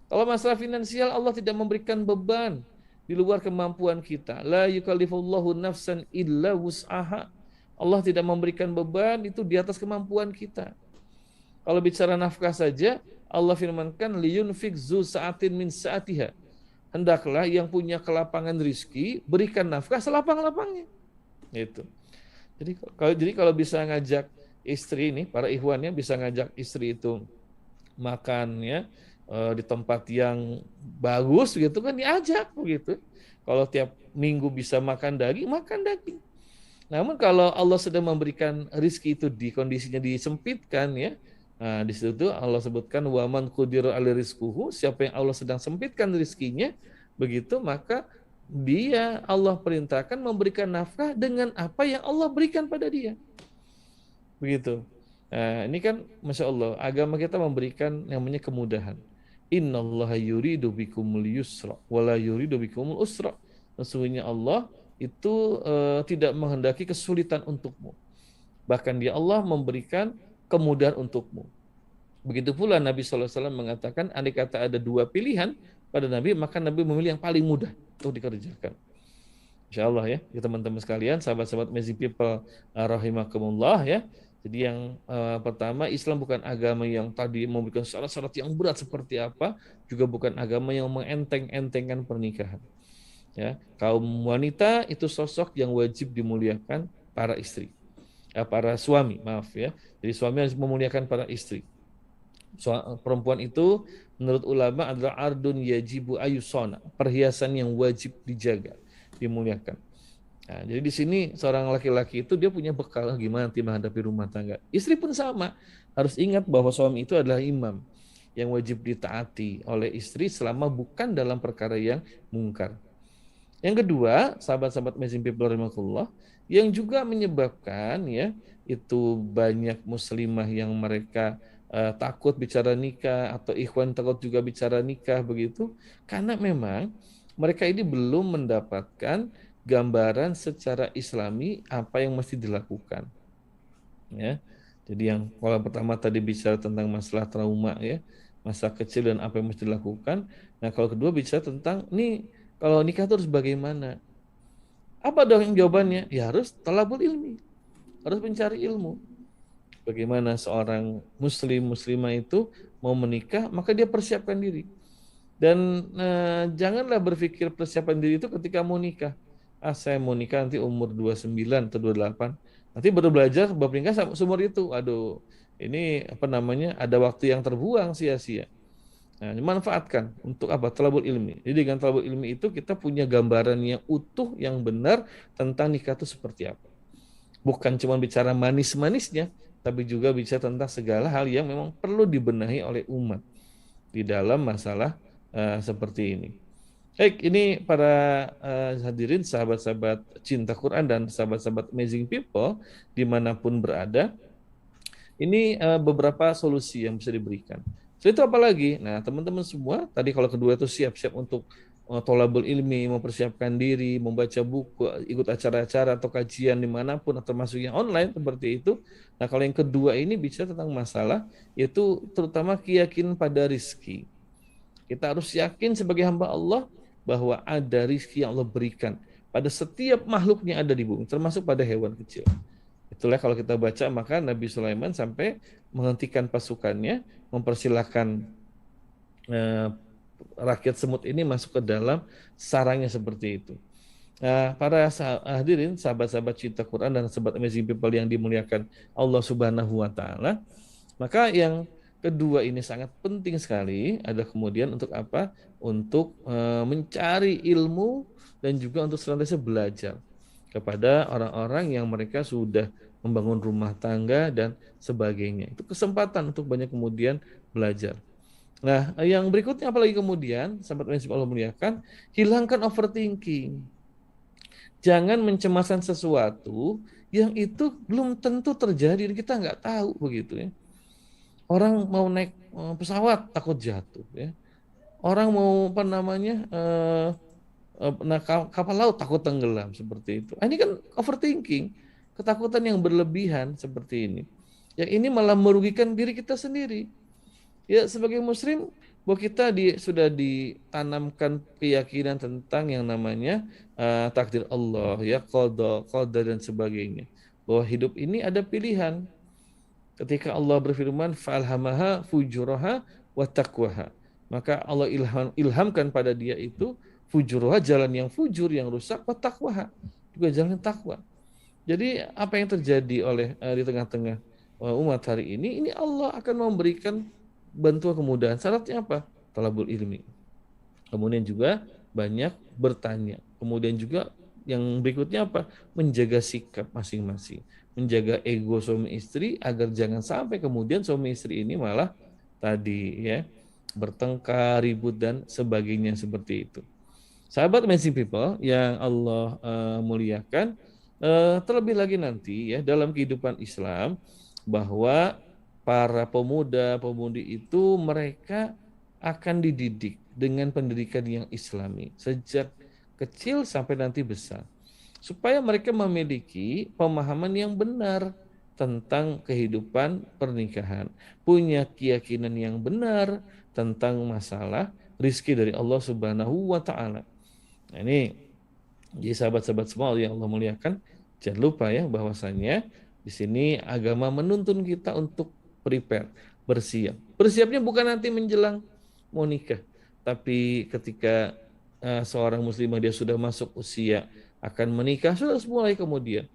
Kalau masalah finansial, Allah tidak memberikan beban di luar kemampuan kita. La yukallifullahu nafsan illa wus'aha. Allah tidak memberikan beban itu di atas kemampuan kita. Kalau bicara nafkah saja, Allah firmankan liyunfik zu sa'atin min sa'atiha. Hendaklah yang punya kelapangan rizki berikan nafkah selapang-lapangnya. Itu. Jadi kalau bisa ngajak istri ini, para ikhwannya bisa ngajak istri itu makan, ya, di tempat yang bagus gitu kan, diajak begitu. Kalau tiap minggu bisa makan daging, makan daging. Namun kalau Allah sedang memberikan rizki itu di kondisinya disempitkan, ya. Nah, di situ Allah sebutkan waman qudira ali rizquhu, siapa yang Allah sedang sempitkan rizkinya, begitu maka dia Allah perintahkan memberikan nafkah dengan apa yang Allah berikan pada dia. Begitu. Nah, ini kan Masya Allah, agama kita memberikan yang namanya kemudahan. Innallaha yuridu bikumul yusra wala yuridu bikumul usra. Sesungguhnya Allah itu tidak menghendaki kesulitan untukmu. Bahkan dia Allah memberikan kemudahan untukmu. Begitu pula Nabi SAW mengatakan, andai kata ada dua pilihan pada Nabi, maka Nabi memilih yang paling mudah untuk dikerjakan. Insya Allah, ya teman-teman sekalian, sahabat-sahabat Amazing People rahimakumullah, ya. Jadi yang pertama, Islam bukan agama yang tadi memberikan syarat-syarat yang berat seperti apa, juga bukan agama yang mengenteng-entengkan pernikahan. Ya, kaum wanita itu sosok yang wajib dimuliakan para istri. Para suami, maaf, ya. Jadi suami harus memuliakan para istri. Perempuan itu menurut ulama adalah ardun yajibu ayusona, perhiasan yang wajib dijaga, dimuliakan. Nah, jadi di sini seorang laki-laki itu dia punya bekal gimana nanti menghadapi rumah tangga. Istri pun sama, harus ingat bahwa suami itu adalah imam yang wajib ditaati oleh istri selama bukan dalam perkara yang mungkar. Yang kedua, sahabat-sahabat Amazing People rahimakumullah, yang juga menyebabkan, ya, itu banyak muslimah yang mereka takut bicara nikah, atau ikhwan takut juga bicara nikah begitu, karena memang mereka ini belum mendapatkan gambaran secara islami apa yang mesti dilakukan, ya. Jadi yang kalau pertama tadi bicara tentang masalah trauma, ya, masa kecil dan apa yang mesti dilakukan. Nah, kalau kedua bicara tentang nih kalau nikah terus bagaimana? Apa dong yang jawabannya? Ya harus talabul ilmi, harus mencari ilmu. Bagaimana seorang muslimah itu mau menikah, maka dia persiapkan diri. Dan janganlah berpikir persiapan diri itu ketika mau nikah. Saya mau nikah nanti umur 29 atau 28. Nanti baru belajar bab nikah seumur itu. Aduh, ini apa namanya? Ada waktu yang terbuang sia-sia. Nah, dimanfaatkan untuk apa? Talabul ilmi. Jadi dengan talabul ilmi itu kita punya gambaran yang utuh, yang benar tentang nikah itu seperti apa. Bukan cuma bicara manis-manisnya, tapi juga bicara tentang segala hal yang memang perlu dibenahi oleh umat di dalam masalah seperti ini. Baik, ini para hadirin sahabat-sahabat cinta Quran dan sahabat-sahabat Amazing People dimanapun berada, ini beberapa solusi yang bisa diberikan. Setelah itu apa lagi? Nah, teman-teman semua, tadi kalau kedua itu siap-siap untuk tolabul ilmi, mempersiapkan diri, membaca buku, ikut acara-acara atau kajian dimanapun, atau termasuk yang online seperti itu. Nah, kalau yang kedua ini bicara tentang masalah, yaitu terutama keyakinan pada rizki. Kita harus yakin sebagai hamba Allah bahwa ada rizki yang Allah berikan pada setiap makhluk yang ada di bumi, termasuk pada hewan kecil. Itulah kalau kita baca, maka Nabi Sulaiman sampai menghentikan pasukannya, mempersilahkan rakyat semut ini masuk ke dalam sarangnya seperti itu. Nah, para hadirin, sahabat-sahabat cinta Quran dan sahabat Amazing People yang dimuliakan Allah Subhanahu wa taala, maka yang kedua ini sangat penting sekali, ada kemudian untuk apa? Untuk mencari ilmu dan juga untuk senantiasa belajar kepada orang-orang yang mereka sudah membangun rumah tangga dan sebagainya. Itu kesempatan untuk banyak kemudian belajar. Nah, yang berikutnya apalagi kemudian, sahabat prinsip Allah muliakan, hilangkan overthinking. Jangan mencemaskan sesuatu yang itu belum tentu terjadi dan kita nggak tahu begitu ya. Orang mau naik pesawat takut jatuh ya. Orang mau apa namanya kapal laut takut tenggelam seperti itu. Ini kan overthinking, ketakutan yang berlebihan seperti ini. Yang ini malah merugikan diri kita sendiri. Ya, sebagai muslim bahwa kita sudah ditanamkan keyakinan tentang yang namanya takdir Allah, ya qada dan sebagainya. Bahwa hidup ini ada pilihan. Ketika Allah berfirman falhamaha fujuraha wa taqwaha. Maka Allah ilhamkan pada dia itu fujuraha, jalan yang fujur, yang rusak, wa taqwaha, juga jalan yang takwa. Jadi apa yang terjadi oleh di tengah-tengah umat hari ini Allah akan memberikan bantuan kemudahan. Syaratnya apa? Talabul ilmi. Kemudian juga banyak bertanya. Kemudian juga yang berikutnya apa? Menjaga sikap masing-masing. Menjaga ego suami istri agar jangan sampai kemudian suami istri ini malah tadi ya bertengkar, ribut dan sebagainya seperti itu. Sahabat Amazing People yang Allah muliakan, terlebih lagi nanti ya dalam kehidupan Islam bahwa para pemuda-pemudi itu mereka akan dididik dengan pendidikan yang Islami sejak kecil sampai nanti besar, supaya mereka memiliki pemahaman yang benar tentang kehidupan pernikahan, punya keyakinan yang benar tentang masalah rizki dari Allah Subhanahu wa taala. Nah, ini jadi sahabat-sahabat semua yang Allah muliakan, jangan lupa ya bahwasanya di sini agama menuntun kita untuk prepare, bersiap. Bersiapnya bukan nanti menjelang mau nikah, tapi ketika seorang muslimah dia sudah masuk usia akan menikah, sudah mulai kemudian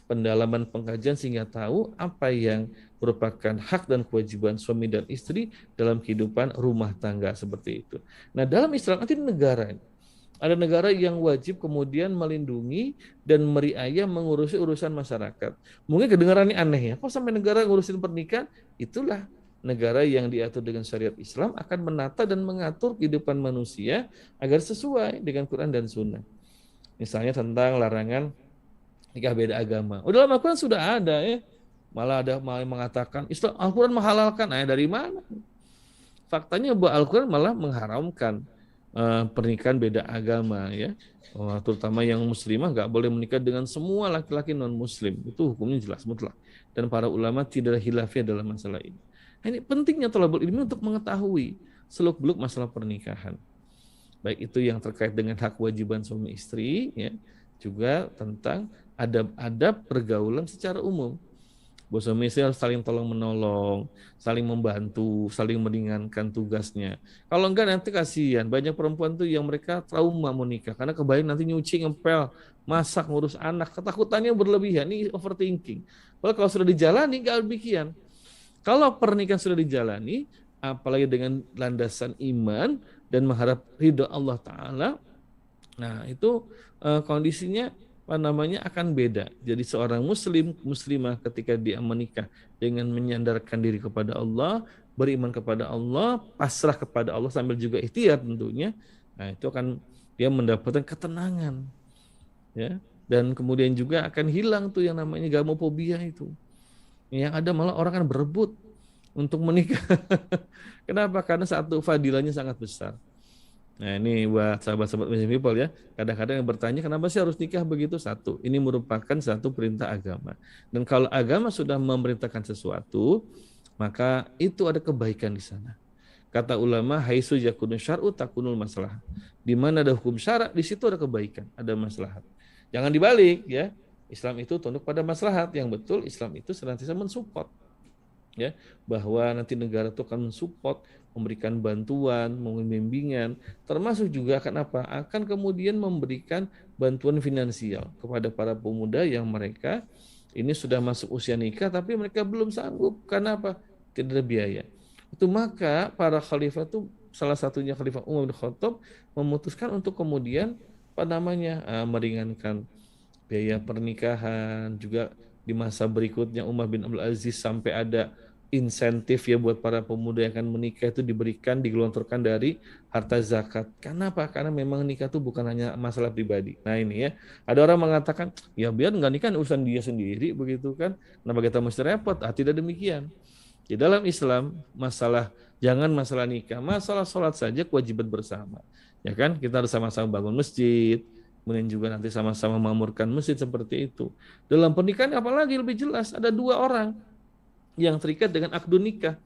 pendalaman pengkajian sehingga tahu apa yang merupakan hak dan kewajiban suami dan istri dalam kehidupan rumah tangga seperti itu. Nah, dalam Islam nanti negara ada negara yang wajib kemudian melindungi dan meriayah mengurusi urusan masyarakat. Mungkin kedengarannya aneh ya, kok sampai negara ngurusin pernikahan? Itulah negara yang diatur dengan syariat Islam akan menata dan mengatur kehidupan manusia agar sesuai dengan Quran dan Sunnah. Misalnya tentang larangan nikah beda agama. Dalam Al-Quran sudah ada ya. Malah ada mengatakan Islam Al-Quran menghalalkan. Dari mana? Faktanya bahwa Al-Quran malah mengharamkan pernikahan beda agama ya. Terutama yang muslimah nggak boleh menikah dengan semua laki-laki non-muslim. Itu hukumnya jelas mutlak. Dan para ulama tidak hilafiyah dalam masalah ini. Ini pentingnya thalabul ilmi untuk mengetahui seluk-beluk masalah pernikahan. Baik itu yang terkait dengan hak kewajiban suami istri ya, juga tentang adab-adab pergaulan secara umum. Bahwa suami istri harus saling tolong menolong, saling membantu, saling meringankan tugasnya. Kalau enggak nanti kasihan, banyak perempuan tuh yang mereka trauma mau nikah karena kebayang nanti nyuci, ngepel, masak, ngurus anak, ketakutannya berlebihan, ini overthinking. Kalau sudah dijalani enggak demikian. Kalau pernikahan sudah dijalani, apalagi dengan landasan iman dan mengharap ridho Allah Ta'ala, nah itu kondisinya akan beda. Jadi seorang muslimah ketika dia menikah dengan menyandarkan diri kepada Allah, beriman kepada Allah, pasrah kepada Allah sambil juga ikhtiar tentunya. Nah, itu akan dia mendapatkan ketenangan, ya. Dan kemudian juga akan hilang tuh yang namanya gamophobia itu. Yang ada malah orang kan berebut untuk menikah. Kenapa? Karena satu fadilahnya sangat besar. Nah, ini buat sahabat-sahabat Muslim People ya. Kadang-kadang yang bertanya kenapa sih harus nikah begitu? Satu, ini merupakan satu perintah agama. Dan kalau agama sudah memerintahkan sesuatu, maka itu ada kebaikan di sana. Kata ulama, haitsu yakunu syar'u takunul masalah. Di mana ada hukum syarak, di situ ada kebaikan, ada maslahat. Jangan dibalik ya. Islam itu tunduk pada maslahat. Yang betul Islam itu senantiasa mensupport, ya, bahwa nanti negara itu akan mensupport, memberikan bantuan, membimbingan, termasuk juga akan apa? Akan kemudian memberikan bantuan finansial kepada para pemuda yang mereka ini sudah masuk usia nikah tapi mereka belum sanggup. Karena apa? Tidak ada biaya. Itu maka para khalifah itu salah satunya Khalifah Umar bin Khattab memutuskan untuk kemudian meringankan biaya pernikahan. Juga di masa berikutnya Umar bin Abdul Aziz sampai ada insentif ya buat para pemuda yang akan menikah itu diberikan, digelontorkan dari harta zakat. Karena apa? Karena memang nikah itu bukan hanya masalah pribadi. Nah ini ya, ada orang mengatakan, ya biar nggak nikah urusan dia sendiri begitu kan. Kenapa kita mesti repot? Tidak demikian. Di dalam Islam masalah jangan masalah nikah, masalah sholat saja kewajiban bersama. Ya kan? Kita harus sama-sama bangun masjid, kemudian juga nanti sama-sama memakmurkan masjid seperti itu. Dalam pernikahan apalagi lebih jelas ada dua orang yang terikat dengan akdu nikah.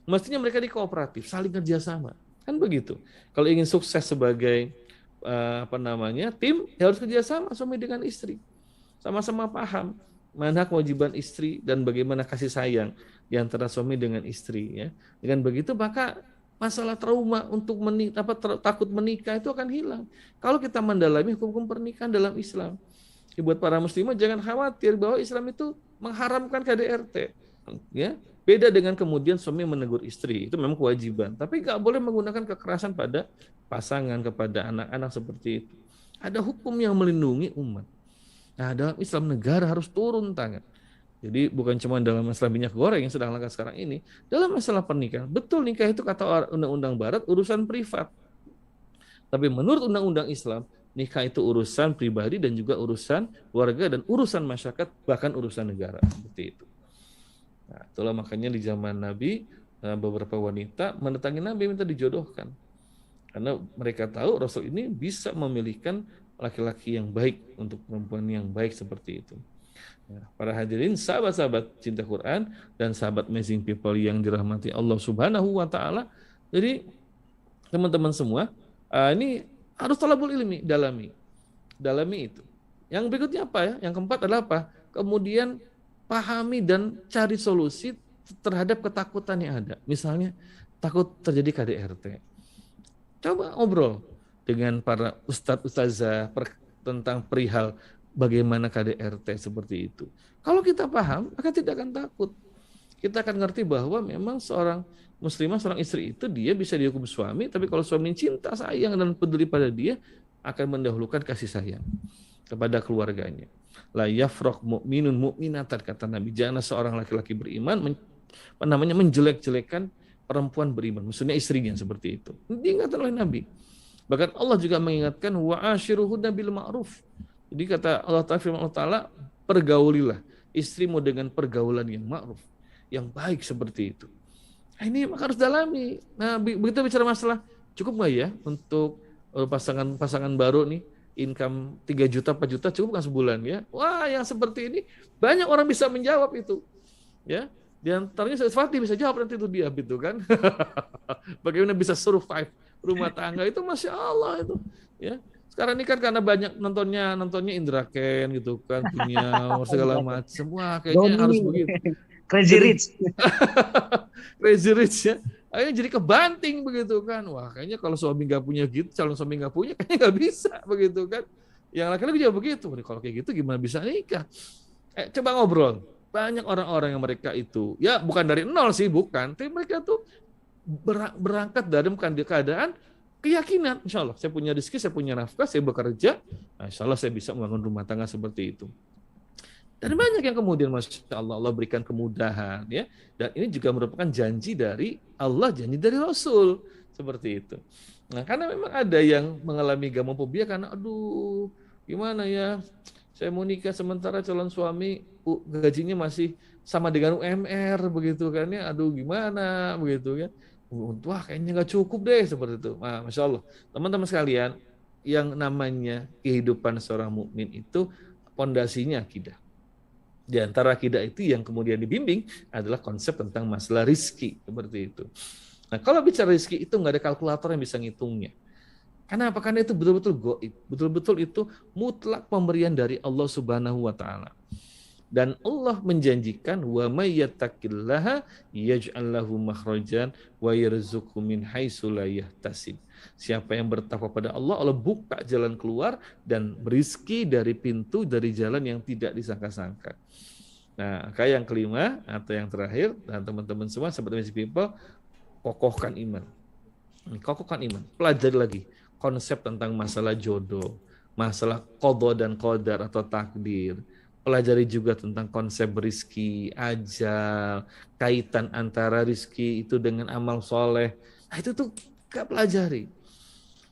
Mestinya mereka dikooperatif, saling kerjasama. Kan begitu. Kalau ingin sukses sebagai tim, ya harus kerjasama suami dengan istri. Sama-sama paham mana kewajiban istri dan bagaimana kasih sayang di antara suami dengan istri. Ya. Dengan begitu maka masalah trauma untuk takut menikah itu akan hilang. Kalau kita mendalami hukum pernikahan dalam Islam. Buat para muslimah jangan khawatir bahwa Islam itu mengharamkan KDRT. Ya, beda dengan kemudian suami menegur istri, itu memang kewajiban, tapi nggak boleh menggunakan kekerasan pada pasangan, kepada anak-anak seperti itu. Ada hukum yang melindungi umat. Nah, dalam Islam negara harus turun tangan. Jadi bukan cuma dalam masalah minyak goreng yang sedang langka sekarang ini, dalam masalah pernikahan, betul nikah itu kata undang-undang barat urusan privat. Tapi menurut undang-undang Islam, nikah itu urusan pribadi dan juga urusan keluarga dan urusan masyarakat, bahkan urusan negara, seperti itu. Nah, itulah makanya di zaman Nabi beberapa wanita mendatangi Nabi minta dijodohkan. Karena mereka tahu Rasul ini bisa memilihkan laki-laki yang baik untuk perempuan yang baik seperti itu. Nah, para hadirin, sahabat-sahabat cinta Quran dan sahabat Amazing People yang dirahmati Allah Subhanahu wa taala. Jadi teman-teman semua, ini harus talabul ilmi, dalami itu. Yang berikutnya apa ya? Yang keempat adalah apa? Kemudian pahami dan cari solusi terhadap ketakutan yang ada. Misalnya takut terjadi KDRT. Coba ngobrol dengan para ustadz-ustazah tentang perihal bagaimana KDRT seperti itu. Kalau kita paham, maka tidak akan takut. Kita akan ngerti bahwa memang seorang muslimah, seorang istri itu dia bisa dihukum suami, tapi kalau suami cinta, sayang dan peduli pada dia, akan mendahulukan kasih sayang kepada keluarganya. La yafraq mu'minun mu'minatan, kata Nabi, jangan seorang laki-laki beriman menjelek-jelekan perempuan beriman, maksudnya istrinya seperti itu. Diingatkan oleh Nabi. Bahkan Allah juga mengingatkan wa ashiruhunna bil ma'ruf. Jadi kata Allah Ta'ala, pergaulilah istrimu dengan pergaulan yang ma'ruf, yang baik seperti itu. Nah, ini maka harus dalami. Nah, begitu bicara masalah cukup nggak ya untuk pasangan baru nih, income 3 juta, 4 juta cukup kan sebulan ya? Wah, yang seperti ini banyak orang bisa menjawab itu. Ya. Di antaranya Fatih bisa jawab nanti itu dia gitu kan. Bagaimana bisa survive rumah tangga itu, Masya Allah itu. Ya. Sekarang ini kan karena banyak nontonnya Indra Ken gitu kan, punya segala macam. Wah, kayaknya harus begitu. Crazy Rich. Crazy Rich ya. Akhirnya jadi kebanting begitu kan. Wah, kayaknya kalau suami nggak punya gitu, calon suami nggak punya, kayaknya nggak bisa begitu kan. Yang laki-laki juga begitu. Kalau kayak gitu gimana bisa nikah? Coba ngobrol. Banyak orang-orang yang mereka itu, ya bukan dari nol sih, bukan. Tapi mereka tuh berangkat dari keadaan keyakinan, insya Allah saya punya rezeki, saya punya nafkah, saya bekerja, nah, insya Allah saya bisa membangun rumah tangga seperti itu. Dan banyak yang kemudian Masya Allah, Allah berikan kemudahan ya. Dan ini juga merupakan janji dari Allah, janji dari Rasul. Seperti itu. Nah, karena memang ada yang mengalami gamophobia karena aduh, gimana ya? Saya mau nikah sementara calon suami gajinya masih sama dengan UMR begitu kan ya. Aduh, gimana begitu kan. Wah, kayaknya nggak cukup deh seperti itu. Nah, Masya Allah. Teman-teman sekalian, yang namanya kehidupan seorang mukmin itu pondasinya akidah. Di antara akidah itu yang kemudian dibimbing adalah konsep tentang masalah rizki, seperti itu. Nah, kalau bicara rizki itu nggak ada kalkulator yang bisa ngitungnya. Kenapa? Karena itu betul-betul goib, betul-betul itu mutlak pemberian dari Allah Subhanahu wa taala. Dan Allah menjanjikan wa may yattaqillaha yaj'al lahu makhrajan wa yarzuqhu min haitsu la yahtasib. Siapa yang bertakwa pada Allah, Allah buka jalan keluar dan berizki dari pintu, dari jalan yang tidak disangka-sangka. Nah, kayak yang kelima atau yang terakhir, dan teman-teman semua, sahabat Misi People, kokohkan iman. Kokohkan iman. Pelajari lagi konsep tentang masalah jodoh, masalah qada dan qadar atau takdir. Pelajari juga tentang konsep rizki, ajal, kaitan antara rizki itu dengan amal soleh. Nah, itu tuh gak pelajari.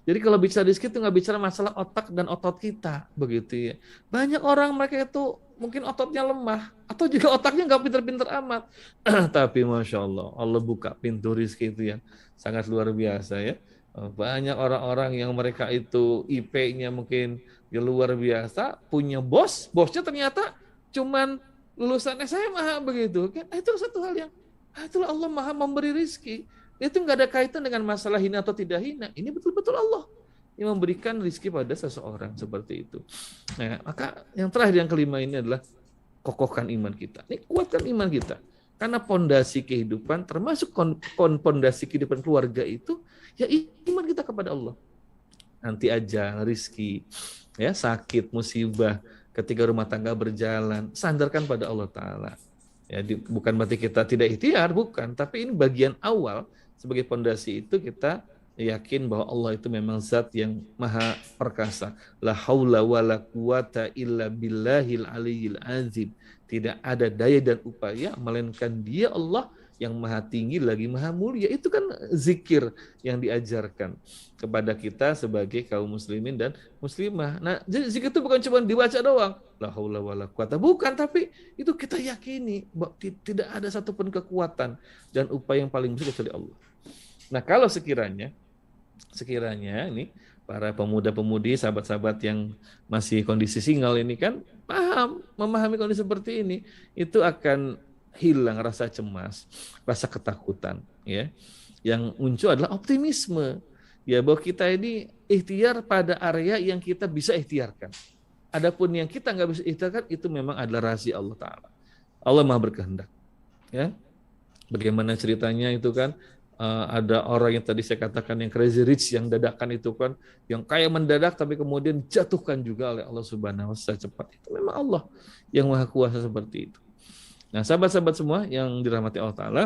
Jadi kalau bicara rizki itu nggak bicara masalah otak dan otot kita, begitu ya. Banyak orang mereka itu mungkin ototnya lemah, atau juga otaknya nggak pinter-pinter amat. Tapi Masya Allah, Allah buka pintu rizki itu yang sangat luar biasa ya. Banyak orang-orang yang mereka itu IP-nya mungkin ya luar biasa, punya bosnya ternyata cuman lulusan SMA begitu. Itu satu hal yang, itulah Allah maha memberi rizki. Itu nggak ada kaitan dengan masalah hina atau tidak hina. Ini betul-betul Allah yang memberikan rizki pada seseorang seperti itu. Nah, maka yang terakhir, yang kelima ini adalah kokohkan iman kita. Ini kuatkan iman kita. Karena pondasi kehidupan, termasuk pondasi kehidupan keluarga itu, ya iman kita kepada Allah. Nanti aja rizki, ya sakit, musibah, ketika rumah tangga berjalan, sandarkan pada Allah Ta'ala. Ya, bukan berarti kita tidak ikhtiar, bukan. Tapi ini bagian awal. Sebagai pondasi itu kita yakin bahwa Allah itu memang zat yang maha perkasa. La haula wa la quwata illa billahil aliyyil azim. Tidak ada daya dan upaya melainkan Dia Allah yang maha tinggi lagi maha mulia. Itu kan zikir yang diajarkan kepada kita sebagai kaum muslimin dan muslimah. Nah, jadi zikir itu bukan cuma dibaca doang. La haula wa la quwata. Bukan, tapi itu kita yakini bahwa tidak ada satupun kekuatan dan upaya yang paling besar kecuali Allah. Nah, kalau sekiranya ini para pemuda-pemudi, sahabat-sahabat yang masih kondisi single ini kan memahami kondisi seperti ini, itu akan hilang rasa cemas, rasa ketakutan, ya. Yang muncul adalah optimisme. Ya, bahwa kita ini ikhtiar pada area yang kita bisa ikhtiarkan. Adapun yang kita nggak bisa ikhtiarkan, itu memang adalah rahasia Allah Ta'ala. Allah maha berkehendak. Ya. Bagaimana ceritanya itu kan, ada orang yang tadi saya katakan yang crazy rich, yang dadakan itu kan, yang kaya mendadak tapi kemudian jatuhkan juga oleh Allah Subhanahu wa taala cepat. Itu memang Allah yang maha kuasa seperti itu. Nah, sahabat-sahabat semua yang dirahmati Allah Ta'ala,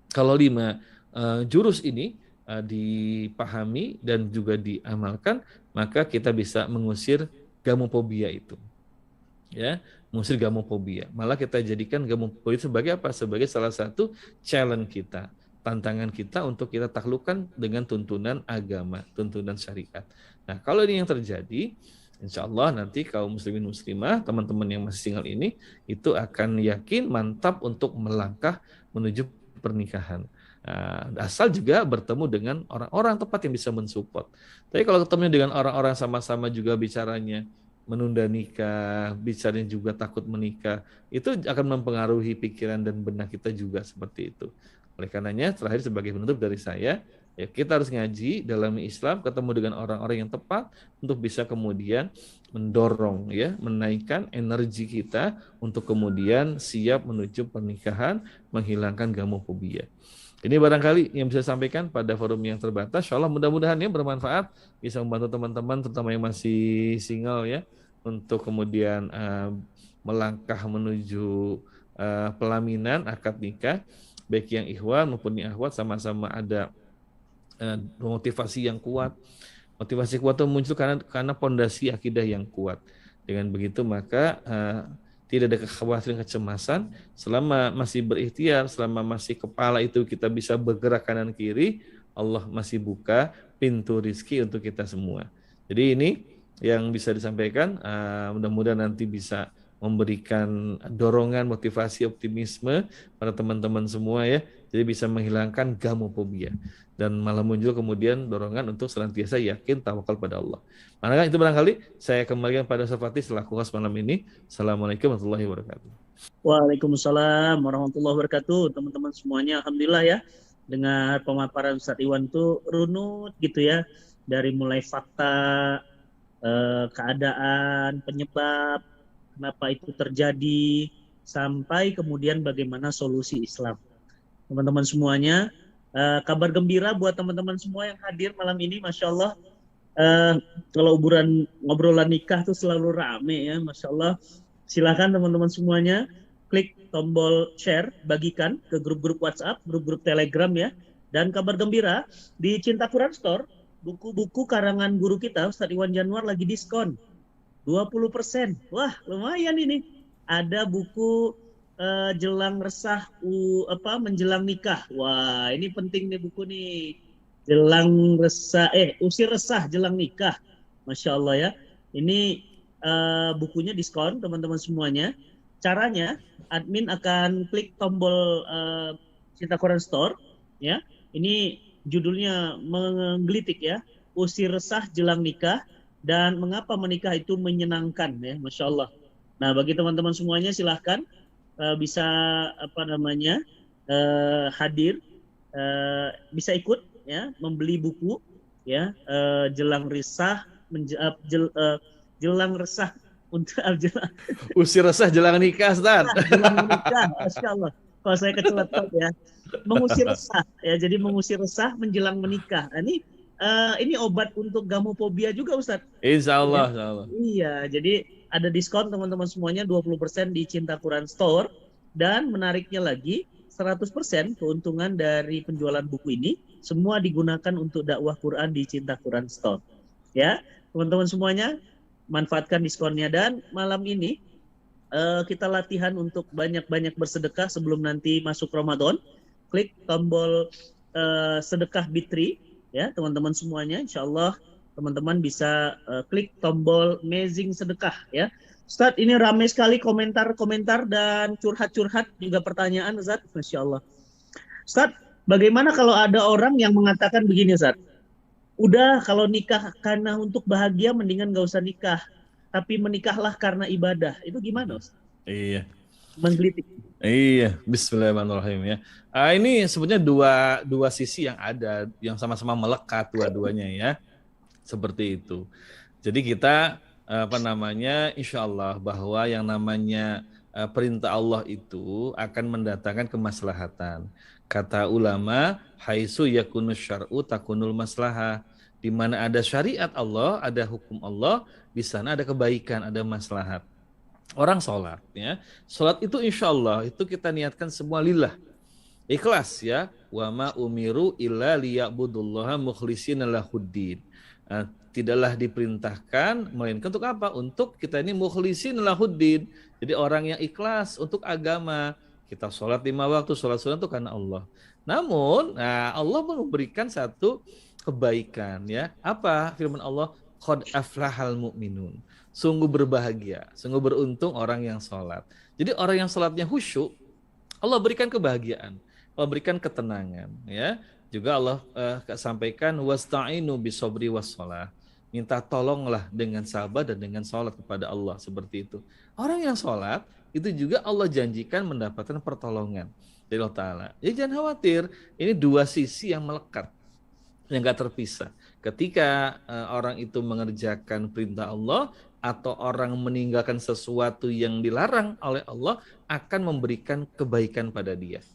kalau 5 jurus ini dipahami dan juga diamalkan, maka kita bisa mengusir gamophobia itu. Ya, mengusir gamophobia. Malah kita jadikan gamophobia sebagai apa? Sebagai salah satu challenge kita, tantangan kita untuk kita taklukkan dengan tuntunan agama, tuntunan syariat. Nah, kalau ini yang terjadi, insya Allah nanti kaum muslimin muslimah, teman-teman yang masih single ini, itu akan yakin, mantap untuk melangkah menuju pernikahan. Asal juga bertemu dengan orang-orang tepat yang bisa mensupport. Tapi kalau ketemu dengan orang-orang sama-sama juga bicaranya menunda nikah, bicaranya juga takut menikah, itu akan mempengaruhi pikiran dan benak kita juga seperti itu. Oleh karenanya, terakhir sebagai penutup dari saya, ya kita harus ngaji dalam Islam, ketemu dengan orang-orang yang tepat untuk bisa kemudian mendorong, ya, menaikkan energi kita untuk kemudian siap menuju pernikahan, menghilangkan gamophobia. Ini barangkali yang bisa saya sampaikan pada forum yang terbatas. Insya Allah mudah-mudahan ya bermanfaat, bisa membantu teman-teman terutama yang masih single ya, untuk kemudian melangkah menuju pelaminan akad nikah, baik yang ikhwan maupun yang akhwat sama-sama ada motivasi yang kuat. Motivasi kuat itu muncul karena pondasi akidah yang kuat. Dengan begitu maka tidak ada kekhawatiran, kecemasan. Selama masih berikhtiar, selama masih kepala itu kita bisa bergerak kanan kiri, Allah masih buka pintu rizki untuk kita semua. Jadi ini yang bisa disampaikan. Mudah-mudahan nanti bisa memberikan dorongan, motivasi, optimisme pada teman-teman semua ya. Jadi bisa menghilangkan gamophobia. Dan malah muncul kemudian dorongan untuk senantiasa yakin tawakal pada Allah. Maka itu barangkali saya kembalikan pada Safati selaku host malam ini. Assalamualaikum warahmatullahi wabarakatuh. Waalaikumsalam warahmatullahi wabarakatuh. Teman-teman semuanya, alhamdulillah ya. Dengar pemaparan Ustadz Iwan tuh runut gitu ya. Dari mulai fakta, keadaan, penyebab, kenapa itu terjadi, sampai kemudian bagaimana solusi Islam. Teman-teman semuanya, kabar gembira buat teman-teman semua yang hadir malam ini, Masya Allah. Kalau ngobrolan nikah tuh selalu rame ya, Masya Allah. Silakan teman-teman semuanya klik tombol share, bagikan ke grup-grup WhatsApp, grup-grup Telegram ya. Dan kabar gembira, di Cinta Quran Store, buku-buku karangan guru kita, Ustadz Iwan Januar lagi diskon 20%. Wah, lumayan ini. Ada buku jelang resah menjelang nikah. Wah, ini penting nih buku nih. Usir resah jelang nikah. Masya Allah ya. Ini bukunya diskon teman-teman semuanya. Caranya admin akan klik tombol Cinta Quran Store ya. Ini judulnya menggelitik ya. Usir resah jelang nikah dan mengapa menikah itu menyenangkan ya, Masya Allah. Nah, bagi teman-teman semuanya silahkan bisa hadir, bisa ikut ya, membeli buku ya, jelang resah jelang resah untuk usir resah jelang nikah, Ustaz. Jelang menikah, Masya Allah. Kalau saya kecelat ya, mengusir resah ya, jadi mengusir resah menjelang menikah. Nah, ini obat untuk gamophobia juga, Ustaz. Insya Allah, Ya. insya Allah. Iya, jadi ada diskon teman-teman semuanya 20% di Cinta Quran Store, dan menariknya lagi 100% keuntungan dari penjualan buku ini semua digunakan untuk dakwah Quran di Cinta Quran Store. Ya, teman-teman semuanya manfaatkan diskonnya. Dan malam ini kita latihan untuk banyak-banyak bersedekah sebelum nanti masuk Ramadan. Klik tombol sedekah Bitri ya teman-teman semuanya. Insya Allah teman-teman bisa klik tombol Amazing Sedekah ya. Ustadz, ini ramai sekali komentar-komentar dan curhat-curhat juga pertanyaan, Ustadz. Masya Allah. Ustadz, bagaimana kalau ada orang yang mengatakan begini, Ustadz? Udah, kalau nikah karena untuk bahagia mendingan gak usah nikah. Tapi menikahlah karena ibadah. Itu gimana, Ustadz? Iya. Menggelitik. Iya, bismillahirrahmanirrahim ya. Ini sebenarnya dua sisi yang ada, yang sama-sama melekat dua-duanya ya. Seperti itu. Jadi kita insya Allah bahwa yang namanya perintah Allah itu akan mendatangkan kemaslahatan. Kata ulama, haitsu yakunus syar'u takunul maslahah. Di mana ada syariat Allah, ada hukum Allah, di sana ada kebaikan, ada maslahat. Orang sholat ya, sholat itu insya Allah itu kita niatkan semua lillah, ikhlas ya. Wa ma umiru illa liya'budullaha mukhlishina lahuddin. Tidaklah diperintahkan melainkan untuk apa? Untuk kita ini mukhlisin lahuddin. Jadi orang yang ikhlas untuk agama. Kita sholat 5 waktu, sholat sunat itu karena Allah. Namun Allah memberikan satu kebaikan ya. Apa firman Allah? Qad aflahal mu'minun. Sungguh berbahagia, sungguh beruntung orang yang sholat. Jadi orang yang sholatnya khusyuk, Allah berikan kebahagiaan, Allah berikan ketenangan ya. Juga Allah sampaikan wasta'inu bisobri wassalah. Minta tolonglah dengan sabar dan dengan sholat kepada Allah, seperti itu. Orang yang sholat itu juga Allah janjikan mendapatkan pertolongan dari Allah Ta'ala. Jadi jangan khawatir, ini dua sisi yang melekat, yang gak terpisah. Ketika orang itu mengerjakan perintah Allah atau orang meninggalkan sesuatu yang dilarang oleh Allah, akan memberikan kebaikan pada dia.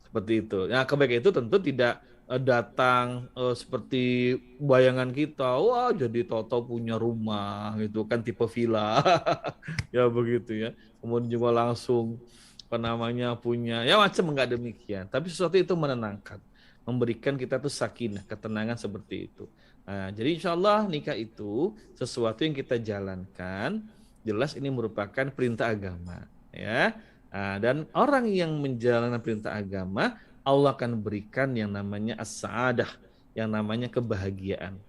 Seperti itu. Nah, kebaikan itu tentu tidak datang seperti bayangan kita, wah jadi Toto punya rumah gitu kan, tipe villa ya begitu ya, kemudian juga langsung punya ya macam, enggak demikian, tapi sesuatu itu menenangkan. memberikan kita tuh sakinah, ketenangan seperti itu. Nah, jadi insya Allah nikah itu sesuatu yang kita jalankan, jelas ini merupakan perintah agama, ya. Nah, dan orang yang menjalankan perintah agama, Allah akan berikan yang namanya as-sa'adah, yang namanya kebahagiaan.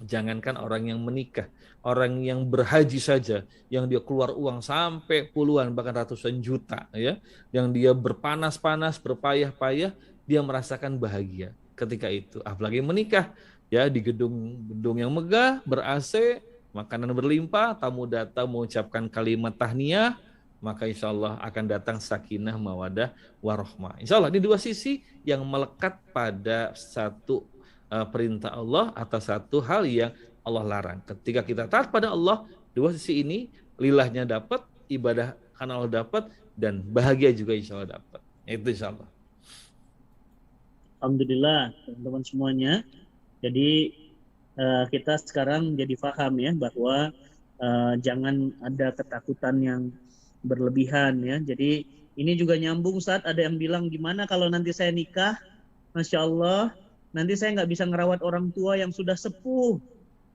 Jangankan orang yang menikah, orang yang berhaji saja, yang dia keluar uang sampai puluhan bahkan ratusan juta, ya, yang dia berpanas-panas, berpayah-payah, dia merasakan bahagia ketika itu. Apalagi menikah, ya, di gedung-gedung yang megah, ber-AC, makanan berlimpah, tamu datang mengucapkan kalimat tahniah, maka insya Allah akan datang sakinah, mawadah, warohmah. Insya Allah di dua sisi yang melekat pada satu perintah Allah atau satu hal yang Allah larang. Ketika kita taat pada Allah, dua sisi ini lilahnya dapat, ibadah karena Allah dapat, dan bahagia juga insya Allah dapat. Itu insya Allah. Alhamdulillah teman-teman semuanya. Jadi kita sekarang jadi paham ya bahwa jangan ada ketakutan yang berlebihan ya. Jadi ini juga nyambung saat ada yang bilang gimana kalau nanti saya nikah, Masya Allah, nanti saya nggak bisa ngerawat orang tua yang sudah sepuh.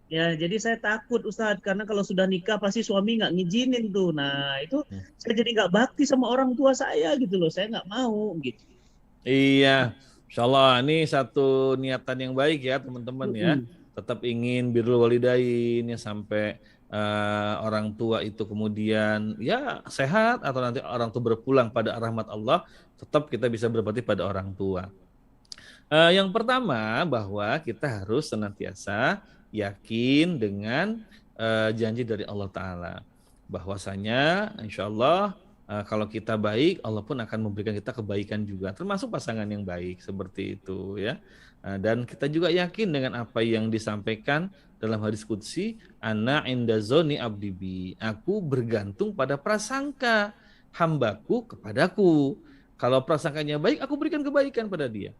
Ya, jadi saya takut Ustadz, karena kalau sudah nikah pasti suami nggak ngizinin tuh. Nah, itu saya jadi nggak bakti sama orang tua saya gitu loh. Saya nggak mau gitu. Iya, insya Allah ini satu niatan yang baik ya teman-teman ya. Tetap ingin birrul walidain ya, sampai orang tua itu kemudian ya sehat atau nanti orang tua berpulang pada rahmat Allah, tetap kita bisa berbakti pada orang tua. Yang pertama bahwa kita harus senantiasa yakin dengan janji dari Allah Ta'ala. Bahwasanya insya Allah kalau kita baik, Allah pun akan memberikan kita kebaikan juga. Termasuk pasangan yang baik, seperti itu ya. Dan kita juga yakin dengan apa yang disampaikan dalam hadis qudsi, ana inda zoni abdi bi. Aku bergantung pada prasangka hambaku kepadaku. Kalau prasangkanya baik, aku berikan kebaikan pada dia.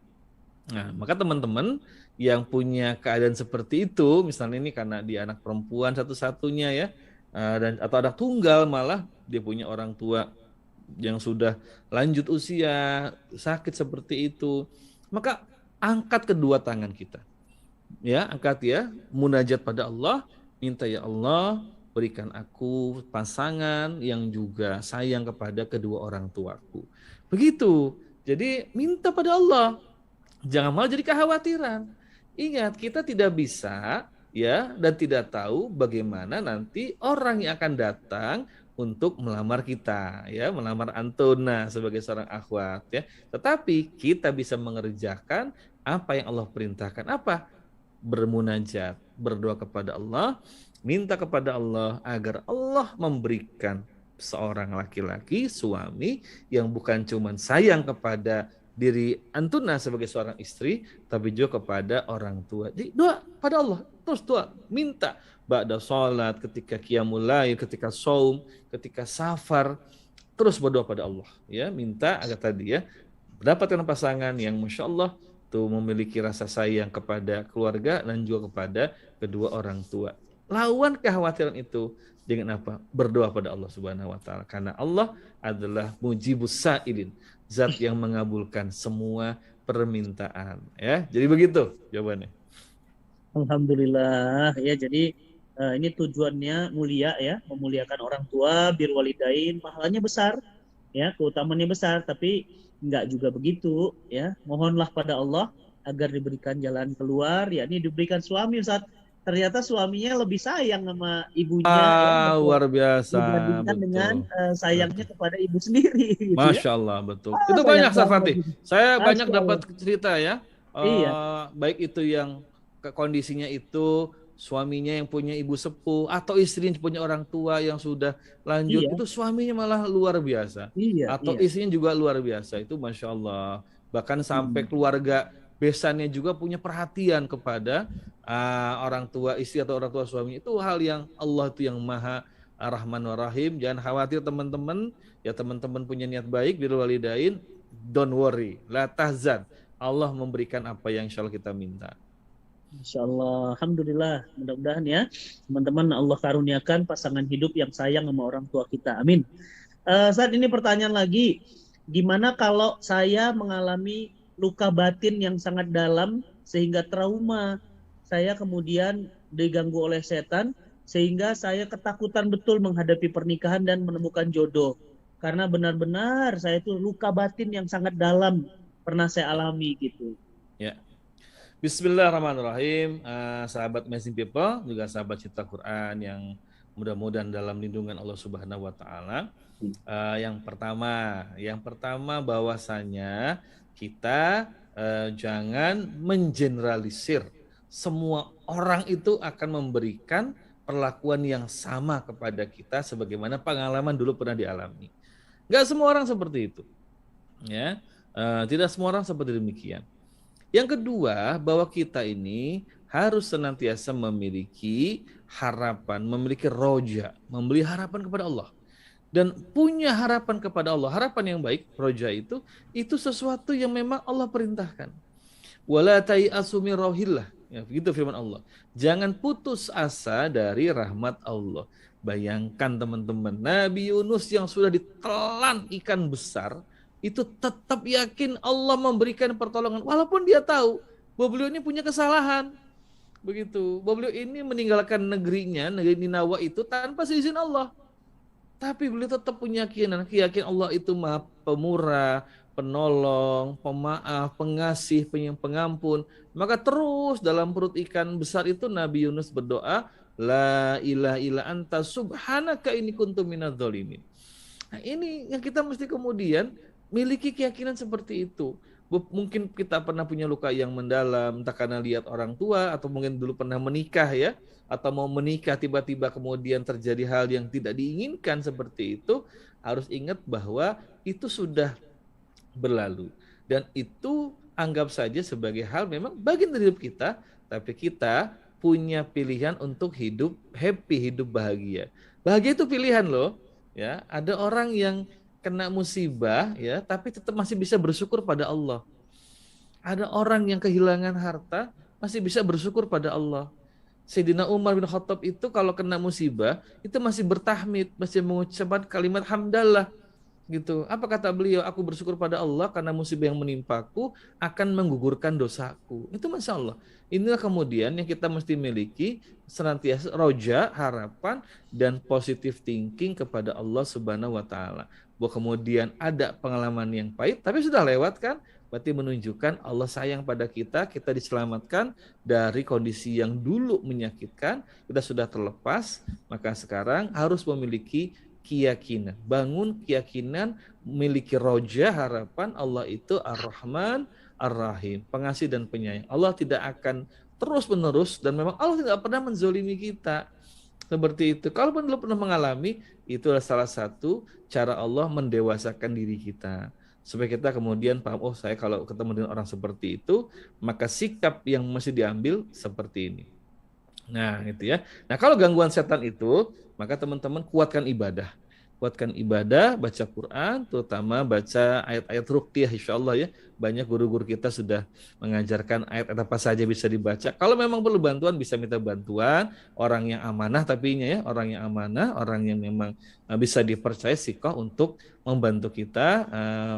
Nah, maka teman-teman yang punya keadaan seperti itu, misalnya ini karena dia anak perempuan satu-satunya ya, dan atau anak tunggal, malah dia punya orang tua yang sudah lanjut usia, sakit seperti itu, maka angkat kedua tangan kita, ya, angkat ya, munajat pada Allah, minta ya Allah berikan aku pasangan yang juga sayang kepada kedua orang tuaku. Begitu. Jadi minta pada Allah. Jangan malah jadi kekhawatiran. Ingat, kita tidak bisa ya dan tidak tahu bagaimana nanti orang yang akan datang untuk melamar kita ya, melamar Antuna sebagai seorang akhwat ya. Tetapi kita bisa mengerjakan apa yang Allah perintahkan. Apa? Bermunajat, berdoa kepada Allah, minta kepada Allah agar Allah memberikan seorang laki-laki, suami yang bukan cuma sayang kepada diri Antuna sebagai seorang istri, tapi juga kepada orang tua. Jadi doa pada Allah, terus doa, minta ba'da sholat, ketika qiyamul lail, ketika saum, ketika safar, terus berdoa pada Allah, ya, minta agar tadi ya mendapatkan pasangan yang masya Allah tuh memiliki rasa sayang kepada keluarga dan juga kepada kedua orang tua. Lawan kekhawatiran itu dengan apa? Berdoa pada Allah Subhanahu wa taala, karena Allah adalah mujibus sa'ilin, zat yang mengabulkan semua permintaan ya. Jadi begitu jawabannya. Alhamdulillah ya, jadi ini tujuannya mulia ya, memuliakan orang tua, birrul walidain, pahalanya besar ya, keutamaannya besar, tapi enggak juga begitu ya. Mohonlah pada Allah agar diberikan jalan keluar, yakni diberikan suami. Ustaz, ternyata suaminya lebih sayang sama ibunya ya, Luar biasa, dibandingkan betul. dengan sayangnya kepada ibu sendiri gitu. Masya Allah, betul. Itu banyak Safati. Saya banyak Masya dapat Allah. cerita ya. Iya. Baik itu yang kondisinya itu suaminya yang punya ibu sepuh atau istri yang punya orang tua yang sudah lanjut, Iya. itu suaminya malah luar biasa. Iya, Atau iya. istrinya juga luar biasa. Itu Masya Allah. Bahkan sampai keluarga besannya juga punya perhatian kepada orang tua istri atau orang tua suami. Itu hal yang Allah itu yang maha Rahman wa Rahim. Jangan khawatir teman-teman. Ya, teman-teman punya niat baik, birrul walidain, don't worry, la tahzan. Allah memberikan apa yang insya Allah kita minta. Insya Allah, alhamdulillah. Mudah-mudahan ya teman-teman Allah karuniakan pasangan hidup yang sayang sama orang tua kita. Amin. Saat ini pertanyaan lagi, gimana kalau saya mengalami luka batin yang sangat dalam sehingga trauma. Saya kemudian diganggu oleh setan sehingga saya ketakutan betul menghadapi pernikahan dan menemukan jodoh. Karena benar-benar saya itu luka batin yang sangat dalam pernah saya alami gitu. Ya. Bismillahirrahmanirrahim. Sahabat Amazing People, juga sahabat Cipta Quran yang mudah-mudahan dalam lindungan Allah Subhanahu wa taala. Yang pertama bahwasanya kita jangan mengeneralisir. Semua orang itu akan memberikan perlakuan yang sama kepada kita sebagaimana pengalaman dulu pernah dialami. Enggak semua orang seperti itu. Ya. Tidak semua orang seperti demikian. Yang kedua, bahwa kita ini harus senantiasa memiliki harapan, memiliki roja, memberi harapan kepada Allah. Dan punya harapan kepada Allah, harapan yang baik, roja itu sesuatu yang memang Allah perintahkan. Wala ta'iasu min rauhillah, ya, begitu firman Allah. Jangan putus asa dari rahmat Allah. Bayangkan teman-teman, Nabi Yunus yang sudah ditelan ikan besar, itu tetap yakin Allah memberikan pertolongan walaupun dia tahu bahwa beliau ini punya kesalahan. Begitu, bahwa beliau ini meninggalkan negerinya, negeri Ninawa itu tanpa seizin Allah. Tapi beliau tetap punya keyakinan Allah itu Maha Pemurah, Penolong, Pemaaf, Pengasih, Pengampun. Maka terus dalam perut ikan besar itu Nabi Yunus berdoa, La ilaha illa anta subhanaka inni kuntu minadz dzalimin. Nah, ini yang kita mesti kemudian miliki keyakinan seperti itu. Mungkin kita pernah punya luka yang mendalam, entah karena lihat orang tua atau mungkin dulu pernah menikah ya, atau mau menikah tiba-tiba kemudian terjadi hal yang tidak diinginkan seperti itu, harus ingat bahwa itu sudah berlalu dan itu anggap saja sebagai hal memang bagian dari hidup kita, tapi kita punya pilihan untuk hidup happy, hidup bahagia. Bahagia itu pilihan loh, ya. Ada orang yang kena musibah ya, tapi tetap masih bisa bersyukur pada Allah. Ada orang yang kehilangan harta masih bisa bersyukur pada Allah. Sayyidina Umar bin Khattab itu kalau kena musibah itu masih bertahmid, masih mengucapkan kalimat hamdalah gitu. Apa kata beliau? Aku bersyukur pada Allah karena musibah yang menimpaku akan menggugurkan dosaku. Itu Masya Allah. Inilah kemudian yang kita mesti miliki, senantiasa roja, harapan dan positive thinking kepada Allah Subhanahu wa taala. Bahwa kemudian ada pengalaman yang pahit tapi sudah lewat kan, berarti menunjukkan Allah sayang pada kita, kita diselamatkan dari kondisi yang dulu menyakitkan, kita sudah terlepas, maka sekarang harus memiliki keyakinan, bangun keyakinan, memiliki roja, harapan Allah itu Ar-Rahman, Ar-Rahim, pengasih dan penyayang. Allah tidak akan terus-menerus dan memang Allah tidak pernah menzolimi kita. Seperti itu. Kalaupun belum pernah mengalami, itu adalah salah satu cara Allah mendewasakan diri kita. Supaya kita kemudian paham, oh saya kalau ketemu dengan orang seperti itu, maka sikap yang mesti diambil seperti ini. Nah, gitu ya. Nah, kalau gangguan setan itu, maka teman-teman kuatkan ibadah. Kuatkan ibadah, baca Quran, terutama baca ayat-ayat ruqyah insyaallah ya. Banyak guru-guru kita sudah mengajarkan ayat apa saja bisa dibaca. Kalau memang perlu bantuan bisa minta bantuan orang yang amanah orang yang amanah, orang yang memang bisa dipercaya sikoh untuk membantu kita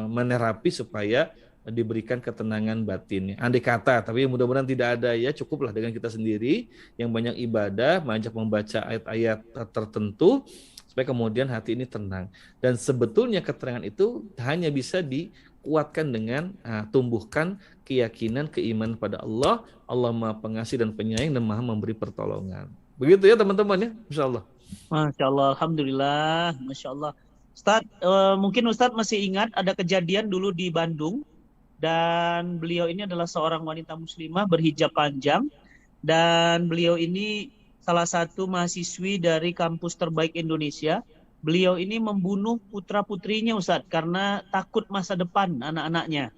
menerapi supaya diberikan ketenangan batin. Andai kata, tapi mudah-mudahan tidak ada ya, cukuplah dengan kita sendiri yang banyak ibadah, banyak membaca ayat-ayat tertentu supaya kemudian hati ini tenang. Dan sebetulnya keterangan itu hanya bisa dikuatkan dengan tumbuhkan keyakinan, keimanan pada Allah. Allah Maha Pengasih dan Penyayang dan Maha Memberi pertolongan. Begitu ya teman-teman ya, insyaallah. Masya Allah, alhamdulillah, Masya Allah. Ustadz, mungkin Ustadz masih ingat ada kejadian dulu di Bandung. Dan beliau ini adalah seorang wanita muslimah berhijab panjang. Dan beliau ini salah satu mahasiswi dari kampus terbaik Indonesia. Beliau ini membunuh putra-putrinya Ustadz karena takut masa depan anak-anaknya.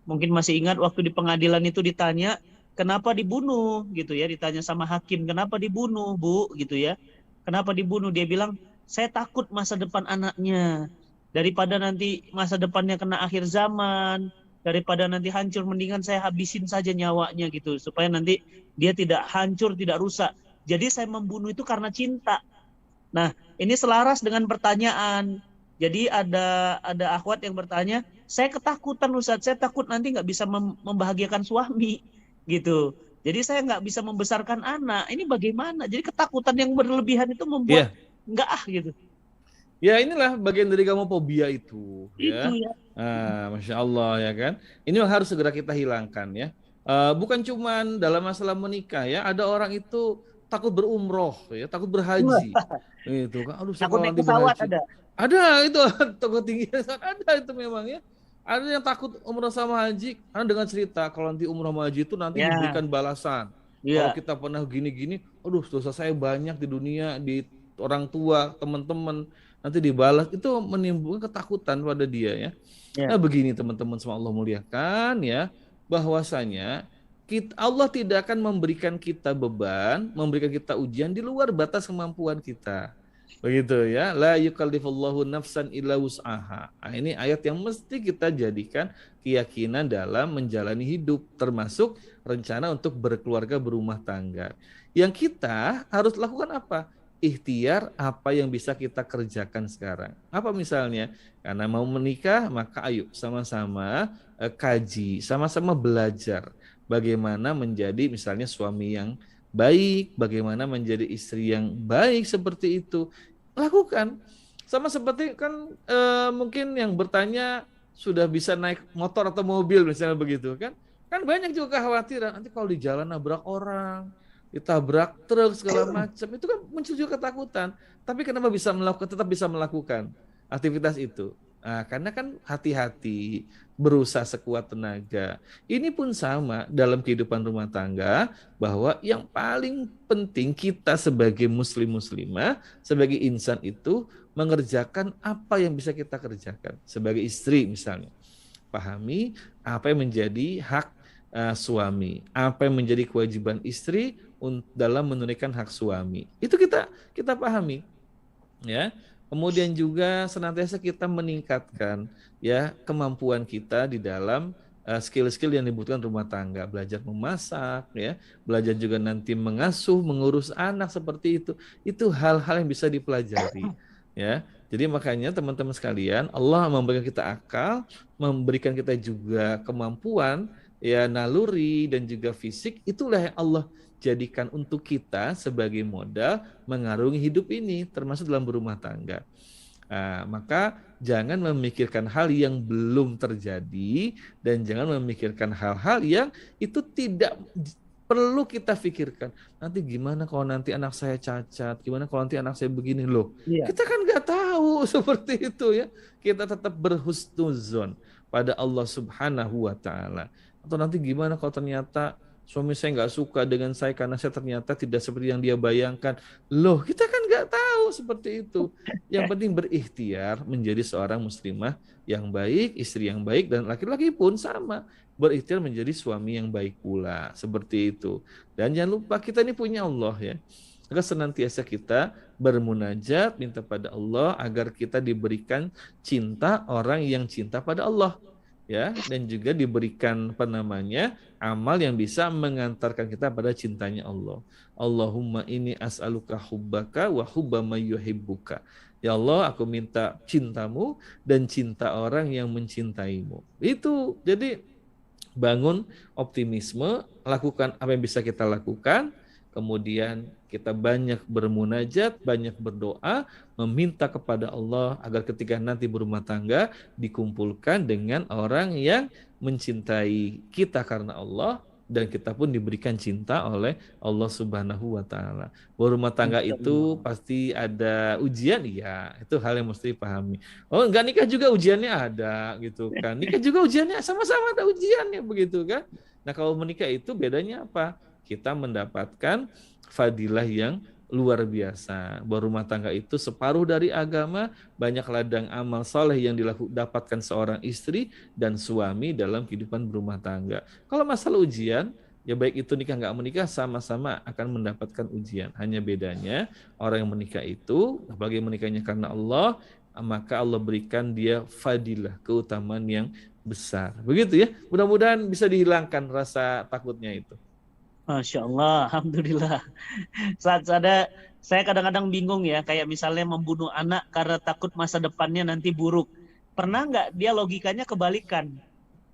Mungkin masih ingat waktu di pengadilan itu ditanya, kenapa dibunuh gitu ya, ditanya sama hakim, kenapa dibunuh Bu gitu ya. Kenapa dibunuh? Dia bilang, saya takut masa depan anaknya. Daripada nanti masa depannya kena akhir zaman, daripada nanti hancur, mendingan saya habisin saja nyawanya gitu supaya nanti dia tidak hancur, tidak rusak. Jadi saya membunuh itu karena cinta. Nah, ini selaras dengan pertanyaan. Jadi ada akhwat yang bertanya, saya ketakutan Ustaz, saya takut nanti nggak bisa membahagiakan suami gitu. Jadi saya nggak bisa membesarkan anak. Ini bagaimana? Jadi ketakutan yang berlebihan itu membuat Iya. nggak gitu. Ya inilah bagian dari gamophobia itu, Itu ya. ya. Masya Allah ya kan. Ini yang harus segera kita hilangkan ya. Bukan cuman dalam masalah menikah ya. Ada orang itu takut berumroh ya, takut Wah, berhaji. Itu kan, aduh saya takut kalau naik nanti pesawat berhaji. ada. Ada itu takut tinggi, ada itu memang ya. Ada yang takut umroh sama haji, karena dengan cerita kalau nanti umroh sama haji itu nanti Ya, diberikan balasan. Kalau iya, kita pernah gini-gini, aduh dosa saya banyak di dunia, di orang tua, teman-teman, nanti dibalas, itu menimbulkan ketakutan pada dia ya. ya. Nah begini teman-teman semua Allah muliakan ya, bahwasanya Allah tidak akan memberikan kita beban, memberikan kita ujian di luar batas kemampuan kita. Begitu ya, la yukallifullahu nafsan illa wus'aha. Nah, ini ayat yang mesti kita jadikan keyakinan dalam menjalani hidup, termasuk rencana untuk berkeluarga berumah tangga. Yang kita harus lakukan apa? Ikhtiar apa yang bisa kita kerjakan sekarang. Apa misalnya? Karena mau menikah, maka ayo sama-sama kaji, sama-sama belajar bagaimana menjadi misalnya suami yang baik, bagaimana menjadi istri yang baik seperti itu. Lakukan. Sama seperti kan mungkin yang bertanya sudah bisa naik motor atau mobil misalnya begitu kan. Kan banyak juga kekhawatiran nanti kalau di jalan nabrak orang, ditabrak truk segala macam, itu kan muncul juga ketakutan. Tapi kenapa bisa melakukan, tetap bisa melakukan aktivitas itu? Nah, karena kan hati-hati, berusaha sekuat tenaga. Ini pun sama dalam kehidupan rumah tangga, bahwa yang paling penting kita sebagai muslim-muslimah, sebagai insan itu mengerjakan apa yang bisa kita kerjakan. Sebagai istri misalnya, pahami apa yang menjadi hak suami, apa yang menjadi kewajiban istri dalam menunaikan hak suami. Itu kita pahami, ya. Kemudian juga senantiasa kita meningkatkan ya kemampuan kita di dalam skill-skill yang dibutuhkan rumah tangga, belajar memasak ya, belajar juga nanti mengasuh, mengurus anak seperti itu. Itu hal-hal yang bisa dipelajari ya. Jadi makanya teman-teman sekalian, Allah memberikan kita akal, memberikan kita juga kemampuan ya, naluri dan juga fisik. Itulah yang Allah jadikan untuk kita sebagai modal mengarungi hidup ini, termasuk dalam berumah tangga. Maka jangan memikirkan hal yang belum terjadi dan jangan memikirkan hal-hal yang itu tidak perlu kita pikirkan. Nanti gimana kalau nanti anak saya cacat, gimana kalau nanti anak saya begini loh. Iya. Kita kan nggak tahu seperti itu ya. Kita tetap berhusnuzon pada Allah Subhanahu wa Ta'ala. Atau nanti gimana kalau ternyata suami saya nggak suka dengan saya karena saya ternyata tidak seperti yang dia bayangkan. Loh, kita kan nggak tahu seperti itu. Yang penting berikhtiar menjadi seorang muslimah yang baik, istri yang baik, dan laki-laki pun sama. Berikhtiar menjadi suami yang baik pula. Seperti itu. Dan jangan lupa kita ini punya Allah ya. Maka senantiasa kita bermunajat, minta pada Allah agar kita diberikan cinta orang yang cinta pada Allah. Ya, dan juga diberikan amal yang bisa mengantarkan kita pada cintanya Allah. Allahumma inni as'aluka hubbaka wa hubba may yuhibbuka. Ya Allah, aku minta cintamu dan cinta orang yang mencintaimu. Itu jadi bangun optimisme, lakukan apa yang bisa kita lakukan, kemudian kita banyak bermunajat, banyak berdoa, meminta kepada Allah agar ketika nanti berumah tangga dikumpulkan dengan orang yang mencintai kita karena Allah, dan kita pun diberikan cinta oleh Allah Subhanahu wa Ta'ala. Berumah tangga itu pasti ada ujian, ya, itu hal yang mesti dipahami. Oh, enggak nikah juga ujiannya ada gitu kan. Nikah juga ujiannya sama-sama ada ujiannya begitu kan. Nah, kalau menikah itu bedanya apa? Kita mendapatkan fadilah yang luar biasa. Berumah tangga itu separuh dari agama, banyak ladang amal soleh yang didapatkan seorang istri dan suami dalam kehidupan berumah tangga. Kalau masalah ujian, ya baik itu nikah nggak menikah, sama-sama akan mendapatkan ujian. Hanya bedanya orang yang menikah itu, apalagi menikahnya karena Allah, maka Allah berikan dia fadilah, keutamaan yang besar. Begitu ya. Mudah-mudahan bisa dihilangkan rasa takutnya itu. Masya Allah, Alhamdulillah. Saya kadang-kadang bingung ya, kayak misalnya membunuh anak karena takut masa depannya nanti buruk. pernah nggak dia logikanya kebalikan?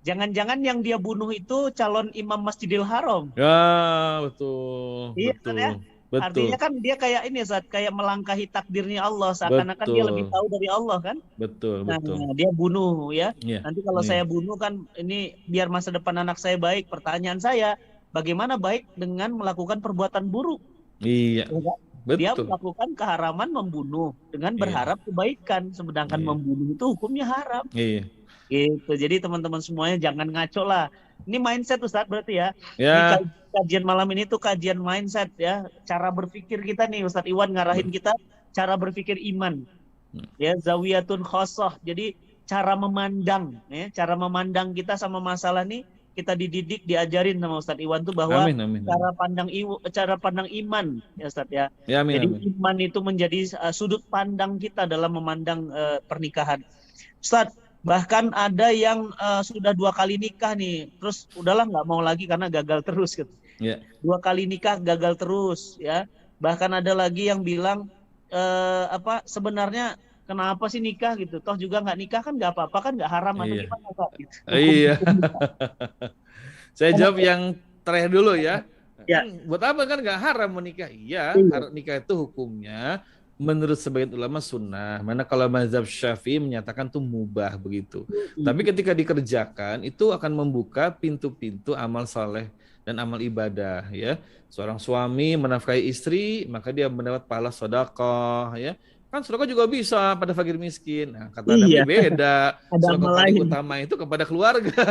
Jangan-jangan yang dia bunuh itu calon imam Masjidil Haram. Ya, betul, Iya Ustaz betul, ya. betul, Artinya kan dia kayak ini Ustaz, kayak melangkahi takdirnya Allah, seakan-akan dia lebih betul, tahu dari Allah kan. betul, Nah, betul. dia bunuh ya. Iya, Nanti kalau iya, saya bunuh kan ini biar masa depan anak saya baik. Pertanyaan saya, bagaimana baik dengan melakukan perbuatan buruk? iya, Ya kan? Dia betul. melakukan keharaman membunuh dengan Iya, berharap kebaikan, sedangkan iya, membunuh itu hukumnya haram. iya. Gitu. Jadi teman-teman semuanya jangan ngaco lah. Ini mindset Ustadz berarti ya. Ini Ya, kajian malam ini tuh kajian mindset ya. Cara berpikir kita nih Ustadz Iwan ngarahin kita cara berpikir iman. Ya, zawiyatun khosoh. Jadi cara memandang ya, cara memandang kita sama masalah nih kita dididik, diajarin sama Ustadz Iwan tuh bahwa amin, amin, amin. cara pandang iman ya Ustadz ya. Ya, amin, Jadi amin. iman itu menjadi sudut pandang kita dalam memandang pernikahan. Ustadz, bahkan ada yang sudah 2 kali nikah nih, terus udahlah nggak mau lagi karena gagal terus gitu. Ya, 2 kali nikah gagal terus ya. Bahkan ada lagi yang bilang apa sebenarnya kenapa sih nikah gitu? Toh juga nggak nikah kan nggak apa-apa kan nggak haram atau iya, gimana Pak? Gitu. iya. Hukum nikah. Saya Karena jawab yang terakhir dulu ya. ya, Kan buat apa kan nggak haram menikah? Iya, iya. haram nikah itu hukumnya menurut sebagian ulama sunnah. Mana kalau mazhab Syafi'i menyatakan itu mubah begitu. Tapi ketika dikerjakan itu akan membuka pintu-pintu amal saleh dan amal ibadah ya. Seorang suami menafkahi istri, maka dia mendapat pahala sedekah ya. Kan sedekah juga bisa pada fakir miskin. Nah, kata Nabi Iya, beda. ada Sedekah amal paling lain. utama itu kepada keluarga,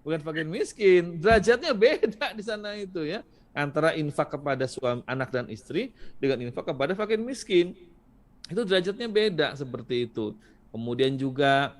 bukan fakir miskin. Derajatnya beda di sana itu ya. Antara infak kepada suami, anak dan istri dengan infak kepada fakir miskin. Itu derajatnya beda seperti itu. Kemudian juga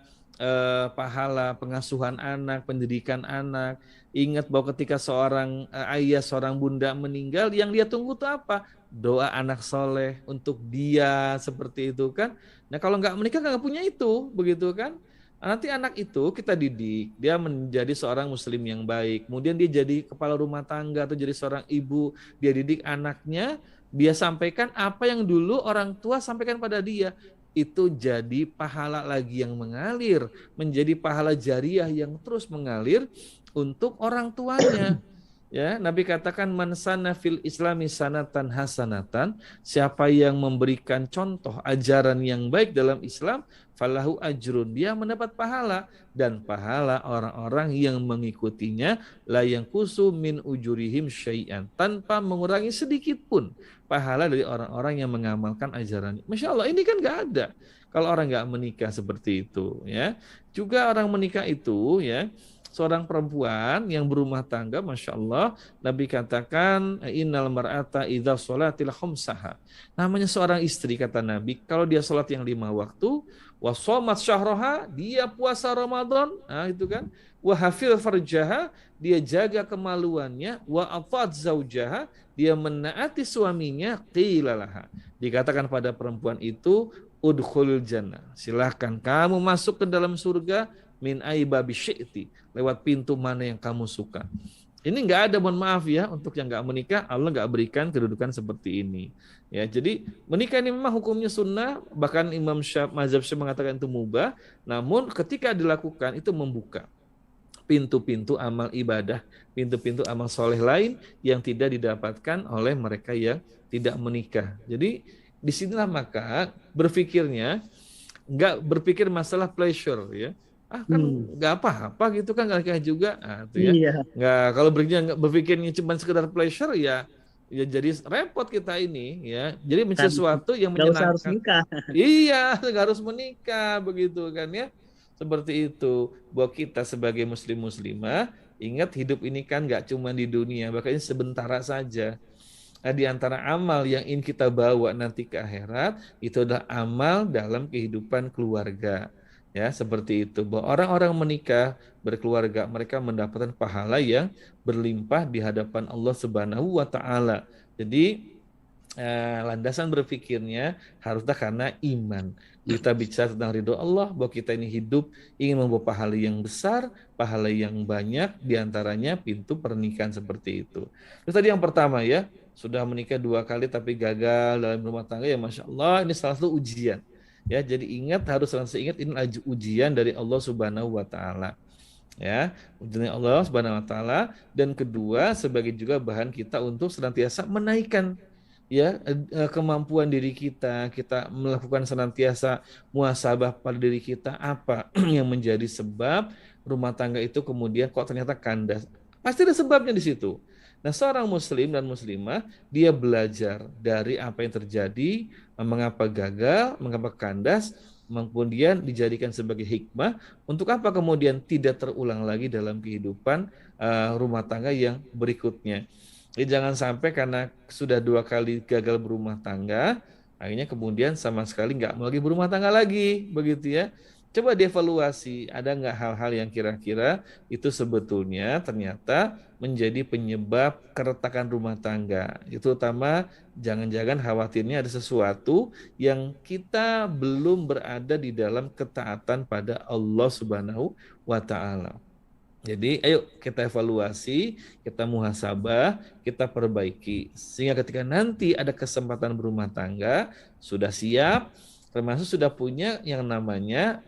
pahala pengasuhan anak, pendidikan anak. Ingat bahwa ketika seorang ayah, seorang bunda meninggal, yang dia tunggu itu apa? Doa anak soleh untuk dia seperti itu kan. Nah kalau nggak menikah nggak punya itu, begitu kan? Nanti anak itu kita didik, dia menjadi seorang muslim yang baik. Kemudian dia jadi kepala rumah tangga atau jadi seorang ibu, dia didik anaknya, dia sampaikan apa yang dulu orang tua sampaikan pada dia. Itu jadi pahala lagi yang mengalir, menjadi pahala jariah yang terus mengalir untuk orang tuanya. Ya, Nabi katakan man sana fil islami sanatan hasanatan, siapa yang memberikan contoh ajaran yang baik dalam Islam, falahu ajrun, dia mendapat pahala dan pahala orang-orang yang mengikutinya la yanqusu min ujurihim syai'an, tanpa mengurangi sedikit pun pahala dari orang-orang yang mengamalkan ajarannya. Masya Allah, ini kan nggak ada kalau orang nggak menikah seperti itu ya. Juga orang menikah itu ya, seorang perempuan yang berumah tangga, Masya Allah, Nabi katakan, innal mar'ata idza sholatil khamsaha. Namanya seorang istri, kata Nabi, kalau dia sholat yang 5 waktu, wa shomat syahroha, dia puasa Ramadan, nah itu kan, wa hafil farjaha, dia jaga kemaluannya, wa ata'at zaujaha, dia menaati suaminya, qilalaha. Dikatakan pada perempuan itu, udkhulul jannah, silahkan kamu masuk ke dalam surga, min aibabi syi'ti, lewat pintu mana yang kamu suka. Ini nggak ada, mohon maaf ya, untuk yang nggak menikah, Allah nggak berikan kedudukan seperti ini. Ya, jadi menikah ini memang hukumnya sunnah, bahkan Imam Mazhab Syafi'i mengatakan itu mubah, namun ketika dilakukan itu membuka pintu-pintu amal ibadah, pintu-pintu amal soleh lain yang tidak didapatkan oleh mereka yang tidak menikah. Jadi disinilah maka berpikirnya nggak berpikir masalah pleasure ya. Kan nggak apa-apa gitu kan, nggak kayak juga, itu ya. Iya. Nggak, kalau berpikirnya cuma sekedar pleasure ya, ya jadi repot kita ini ya. Jadi Kan sesuatu yang nggak usah harus menyenangkan. nikah. Iya, nggak harus menikah begitu kan ya. Seperti itu. Buat kita sebagai muslim-muslimah, ingat hidup ini kan nggak cuma di dunia, bahkan sebentar saja. Nah, di antara amal yang ingin kita bawa nanti ke akhirat, itu adalah amal dalam kehidupan keluarga. Ya, seperti itu. Bahwa orang-orang menikah, berkeluarga, mereka mendapatkan pahala yang berlimpah di hadapan Allah Subhanahu wa taala. Jadi landasan berpikirnya haruslah karena iman. Kita bicara tentang ridho Allah, bahwa kita ini hidup ingin membawa pahala yang besar, pahala yang banyak, diantaranya pintu pernikahan seperti itu. Terus tadi yang pertama ya, sudah menikah 2 kali tapi gagal dalam rumah tangga, ya Masya Allah, ini salah satu ujian. Ya, jadi ingat, harus selalu ingat ini ujian dari Allah Subhanahu wa taala. Ya, ujian dari Allah Subhanahu wa taala, dan kedua sebagai juga bahan kita untuk senantiasa menaikkan ya kemampuan diri kita. Kita melakukan senantiasa muhasabah pada diri kita, apa yang menjadi sebab rumah tangga itu kemudian kok ternyata kandas. Pasti ada sebabnya di situ. Nah, seorang muslim dan muslimah dia belajar dari apa yang terjadi, mengapa gagal, mengapa kandas, kemudian dijadikan sebagai hikmah untuk apa kemudian tidak terulang lagi dalam kehidupan rumah tangga yang berikutnya. Jadi jangan sampai karena sudah 2 kali gagal berumah tangga, akhirnya kemudian sama sekali nggak mau lagi berumah tangga lagi, begitu ya. Coba dievaluasi, ada nggak hal-hal yang kira-kira itu sebetulnya ternyata menjadi penyebab keretakan rumah tangga. Itu utama, jangan-jangan khawatirnya ada sesuatu yang kita belum berada di dalam ketaatan pada Allah Subhanahu wa Ta'ala. Jadi, ayo kita evaluasi, kita muhasabah, kita perbaiki. Sehingga ketika nanti ada kesempatan berumah tangga, sudah siap, termasuk sudah punya yang namanya,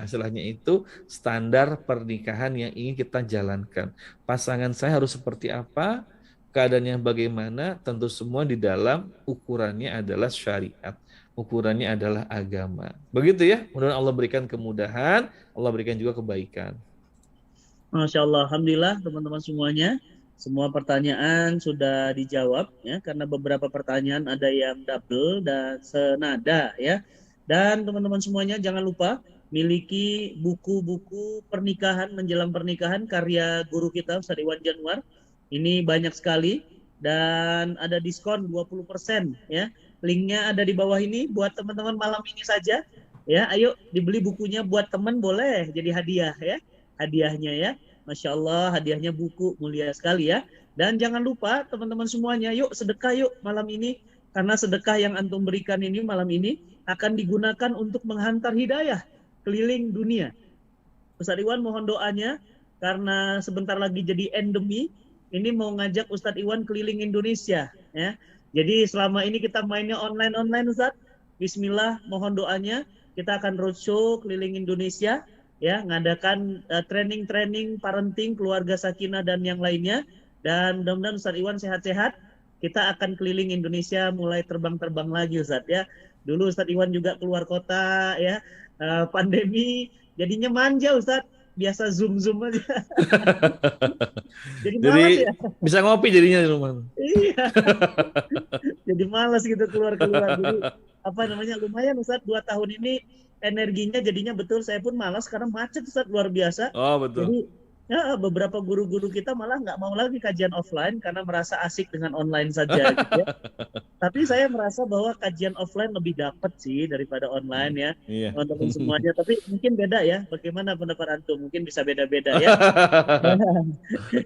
istilahnya itu standar pernikahan yang ingin kita jalankan. Pasangan saya harus seperti apa, keadaannya bagaimana, tentu semua di dalam ukurannya adalah syariat. Ukurannya adalah agama. Begitu ya, mudah-mudahan Allah berikan kemudahan, Allah berikan juga kebaikan. Masya Allah, Alhamdulillah teman-teman semuanya, semua pertanyaan sudah dijawab ya, karena beberapa pertanyaan ada yang double dan senada ya. Dan teman-teman semuanya jangan lupa miliki buku-buku pernikahan menjelang pernikahan karya guru kita Ustaz Iwan Januar. Ini banyak sekali dan ada diskon 20% ya. Linknya ada di bawah ini buat teman-teman malam ini saja ya. Ayo dibeli bukunya buat teman, boleh jadi hadiah ya. Hadiahnya ya, Masya Allah, hadiahnya buku, mulia sekali ya. Dan jangan lupa teman-teman semuanya, yuk sedekah yuk malam ini, karena sedekah yang antum berikan ini malam ini akan digunakan untuk menghantar hidayah keliling dunia. Ustadz Iwan mohon doanya, karena sebentar lagi jadi endemi, ini mau ngajak Ustadz Iwan keliling Indonesia ya. Jadi selama ini kita mainnya online Ustadz, Bismillah mohon doanya, kita akan roadshow keliling Indonesia ya, ngadakan training parenting, keluarga sakinah dan yang lainnya. Dan mudah-mudahan Ustadz Iwan sehat-sehat. Kita akan keliling Indonesia, mulai terbang-terbang lagi Ustadz ya. Dulu Ustadz Iwan juga keluar kota ya, pandemi jadinya manja Ustadz, biasa zoom aja. Jadi malas ya. Bisa ngopi jadinya di rumah. Iya. Jadi malas gitu keluar. Jadi apa namanya, lumayan Ustadz 2 tahun ini energinya jadinya betul, saya pun malas karena macet Ustadz, luar biasa. Oh betul. Jadi ya, beberapa guru-guru kita malah nggak mau lagi kajian offline karena merasa asik dengan online saja gitu ya. Tapi saya merasa bahwa kajian offline lebih dapat sih daripada online ya, Iya. teman-teman semuanya. Tapi mungkin beda ya, bagaimana pendapat antum? Mungkin bisa beda-beda ya.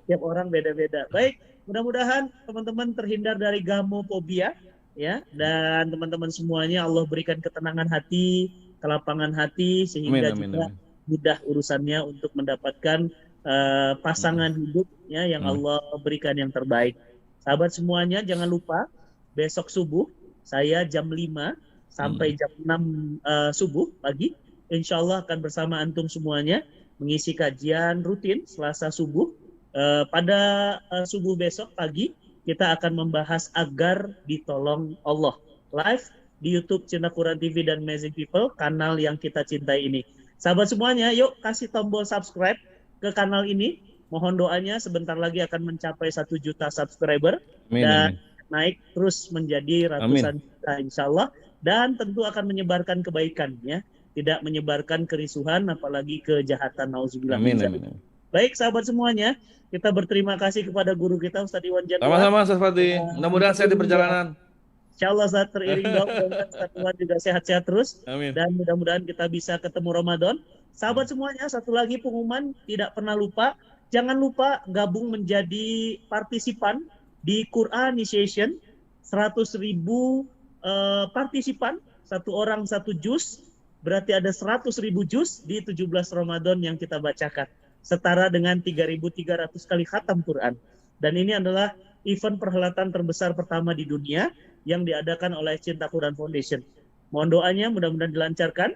Tiap orang beda-beda. Baik, mudah-mudahan teman-teman terhindar dari gamophobia ya, dan teman-teman semuanya Allah berikan ketenangan hati, kelapangan hati, sehingga juga mudah urusannya untuk mendapatkan pasangan hidup ya, yang Allah berikan yang terbaik. Sahabat semuanya jangan lupa besok subuh saya jam 5 sampai jam 6 subuh pagi, insya Allah akan bersama antum semuanya mengisi kajian rutin Selasa subuh. Pada subuh besok pagi kita akan membahas agar ditolong Allah, live di YouTube Cinta Quran TV dan Amazing People, kanal yang kita cintai ini. Sahabat semuanya, yuk kasih tombol subscribe ke kanal ini. Mohon doanya, sebentar lagi akan mencapai 1 juta subscriber. Dan naik terus menjadi ratusan juta insya Allah. Dan tentu akan menyebarkan kebaikan ya. Tidak menyebarkan kerisuhan, apalagi kejahatan. Nauzubillah. Baik sahabat semuanya, kita berterima kasih kepada guru kita Ustadz Iwan Januar. Sama-sama Ustadz Fatih. Mudah-mudahan sehat di perjalanan. Insya Allah saat teriring doa, Ustadz Iwan juga sehat-sehat terus. Amin. Dan mudah-mudahan kita bisa ketemu Ramadan. Sahabat semuanya, satu lagi pengumuman, tidak pernah lupa. Jangan lupa gabung menjadi partisipan di Quran Initiation. 100.000 partisipan, 1 orang 1 juz. Berarti ada 100.000 juz di 17 Ramadan yang kita bacakan. Setara dengan 3.300 kali khatam Quran. Dan ini adalah event perhelatan terbesar pertama di dunia yang diadakan oleh Cinta Quran Foundation. Mohon doanya mudah-mudahan dilancarkan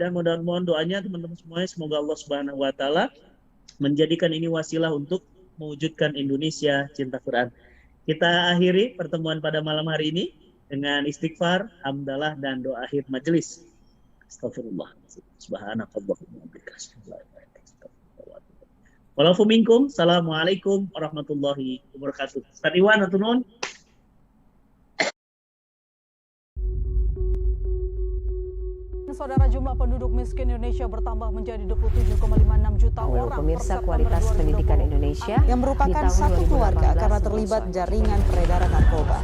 dan mohon doanya teman-teman semuanya, semoga Allah Subhanahu wa taala menjadikan ini wasilah untuk mewujudkan Indonesia cinta Quran. Kita akhiri pertemuan pada malam hari ini dengan istighfar, hamdalah, dan doa akhir majelis. Astagfirullah. Subhanakallahumma wa bihamdika. Walafu minkum. Assalamualaikum warahmatullahi wabarakatuh. Ustaz Iwan, atau nun? Saudara, jumlah penduduk miskin Indonesia bertambah menjadi 27,56 juta orang. Pemirsa, kualitas pendidikan Indonesia yang merupakan satu keluarga karena terlibat jaringan peredaran narkoba.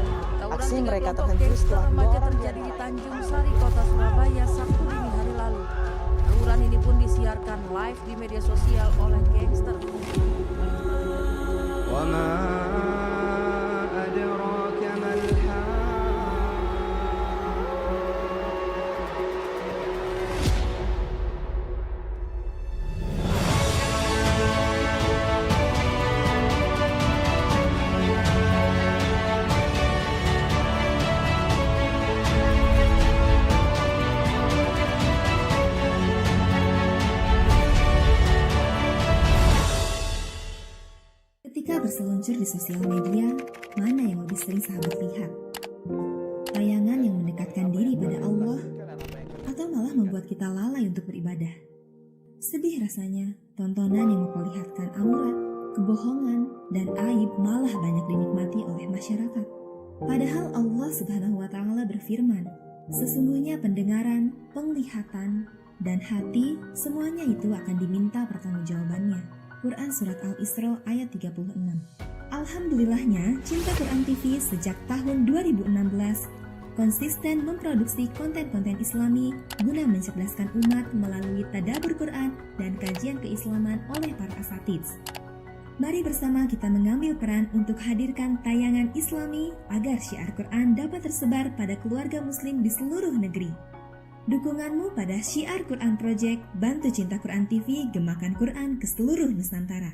Aksi mereka terhenti setelah remaja terjadi di Tanjung Sari, Kota Surabaya, Sabtu dini hari lalu. Tawuran ini pun disiarkan live di media sosial oleh gangster. Ketika berseluncur di sosial media, mana yang lebih sering sahabat lihat? Tayangan yang mendekatkan diri pada Allah, atau malah membuat kita lalai untuk beribadah? Sedih rasanya, tontonan yang memperlihatkan aurat, kebohongan, dan aib malah banyak dinikmati oleh masyarakat. Padahal Allah Subhanahu wa Ta'ala berfirman, sesungguhnya pendengaran, penglihatan, dan hati, semuanya itu akan diminta pertanggungjawabannya. Quran Surat Al-Isra ayat 36. Alhamdulillahnya, Cinta Quran TV sejak tahun 2016 konsisten memproduksi konten-konten Islami guna mencerdaskan umat melalui tadabbur Quran dan kajian keislaman oleh para asatids. Mari bersama kita mengambil peran untuk hadirkan tayangan Islami agar syiar Quran dapat tersebar pada keluarga muslim di seluruh negeri. Dukunganmu pada Syiar Quran Project, bantu Cinta Quran TV, gemakan Quran ke seluruh Nusantara.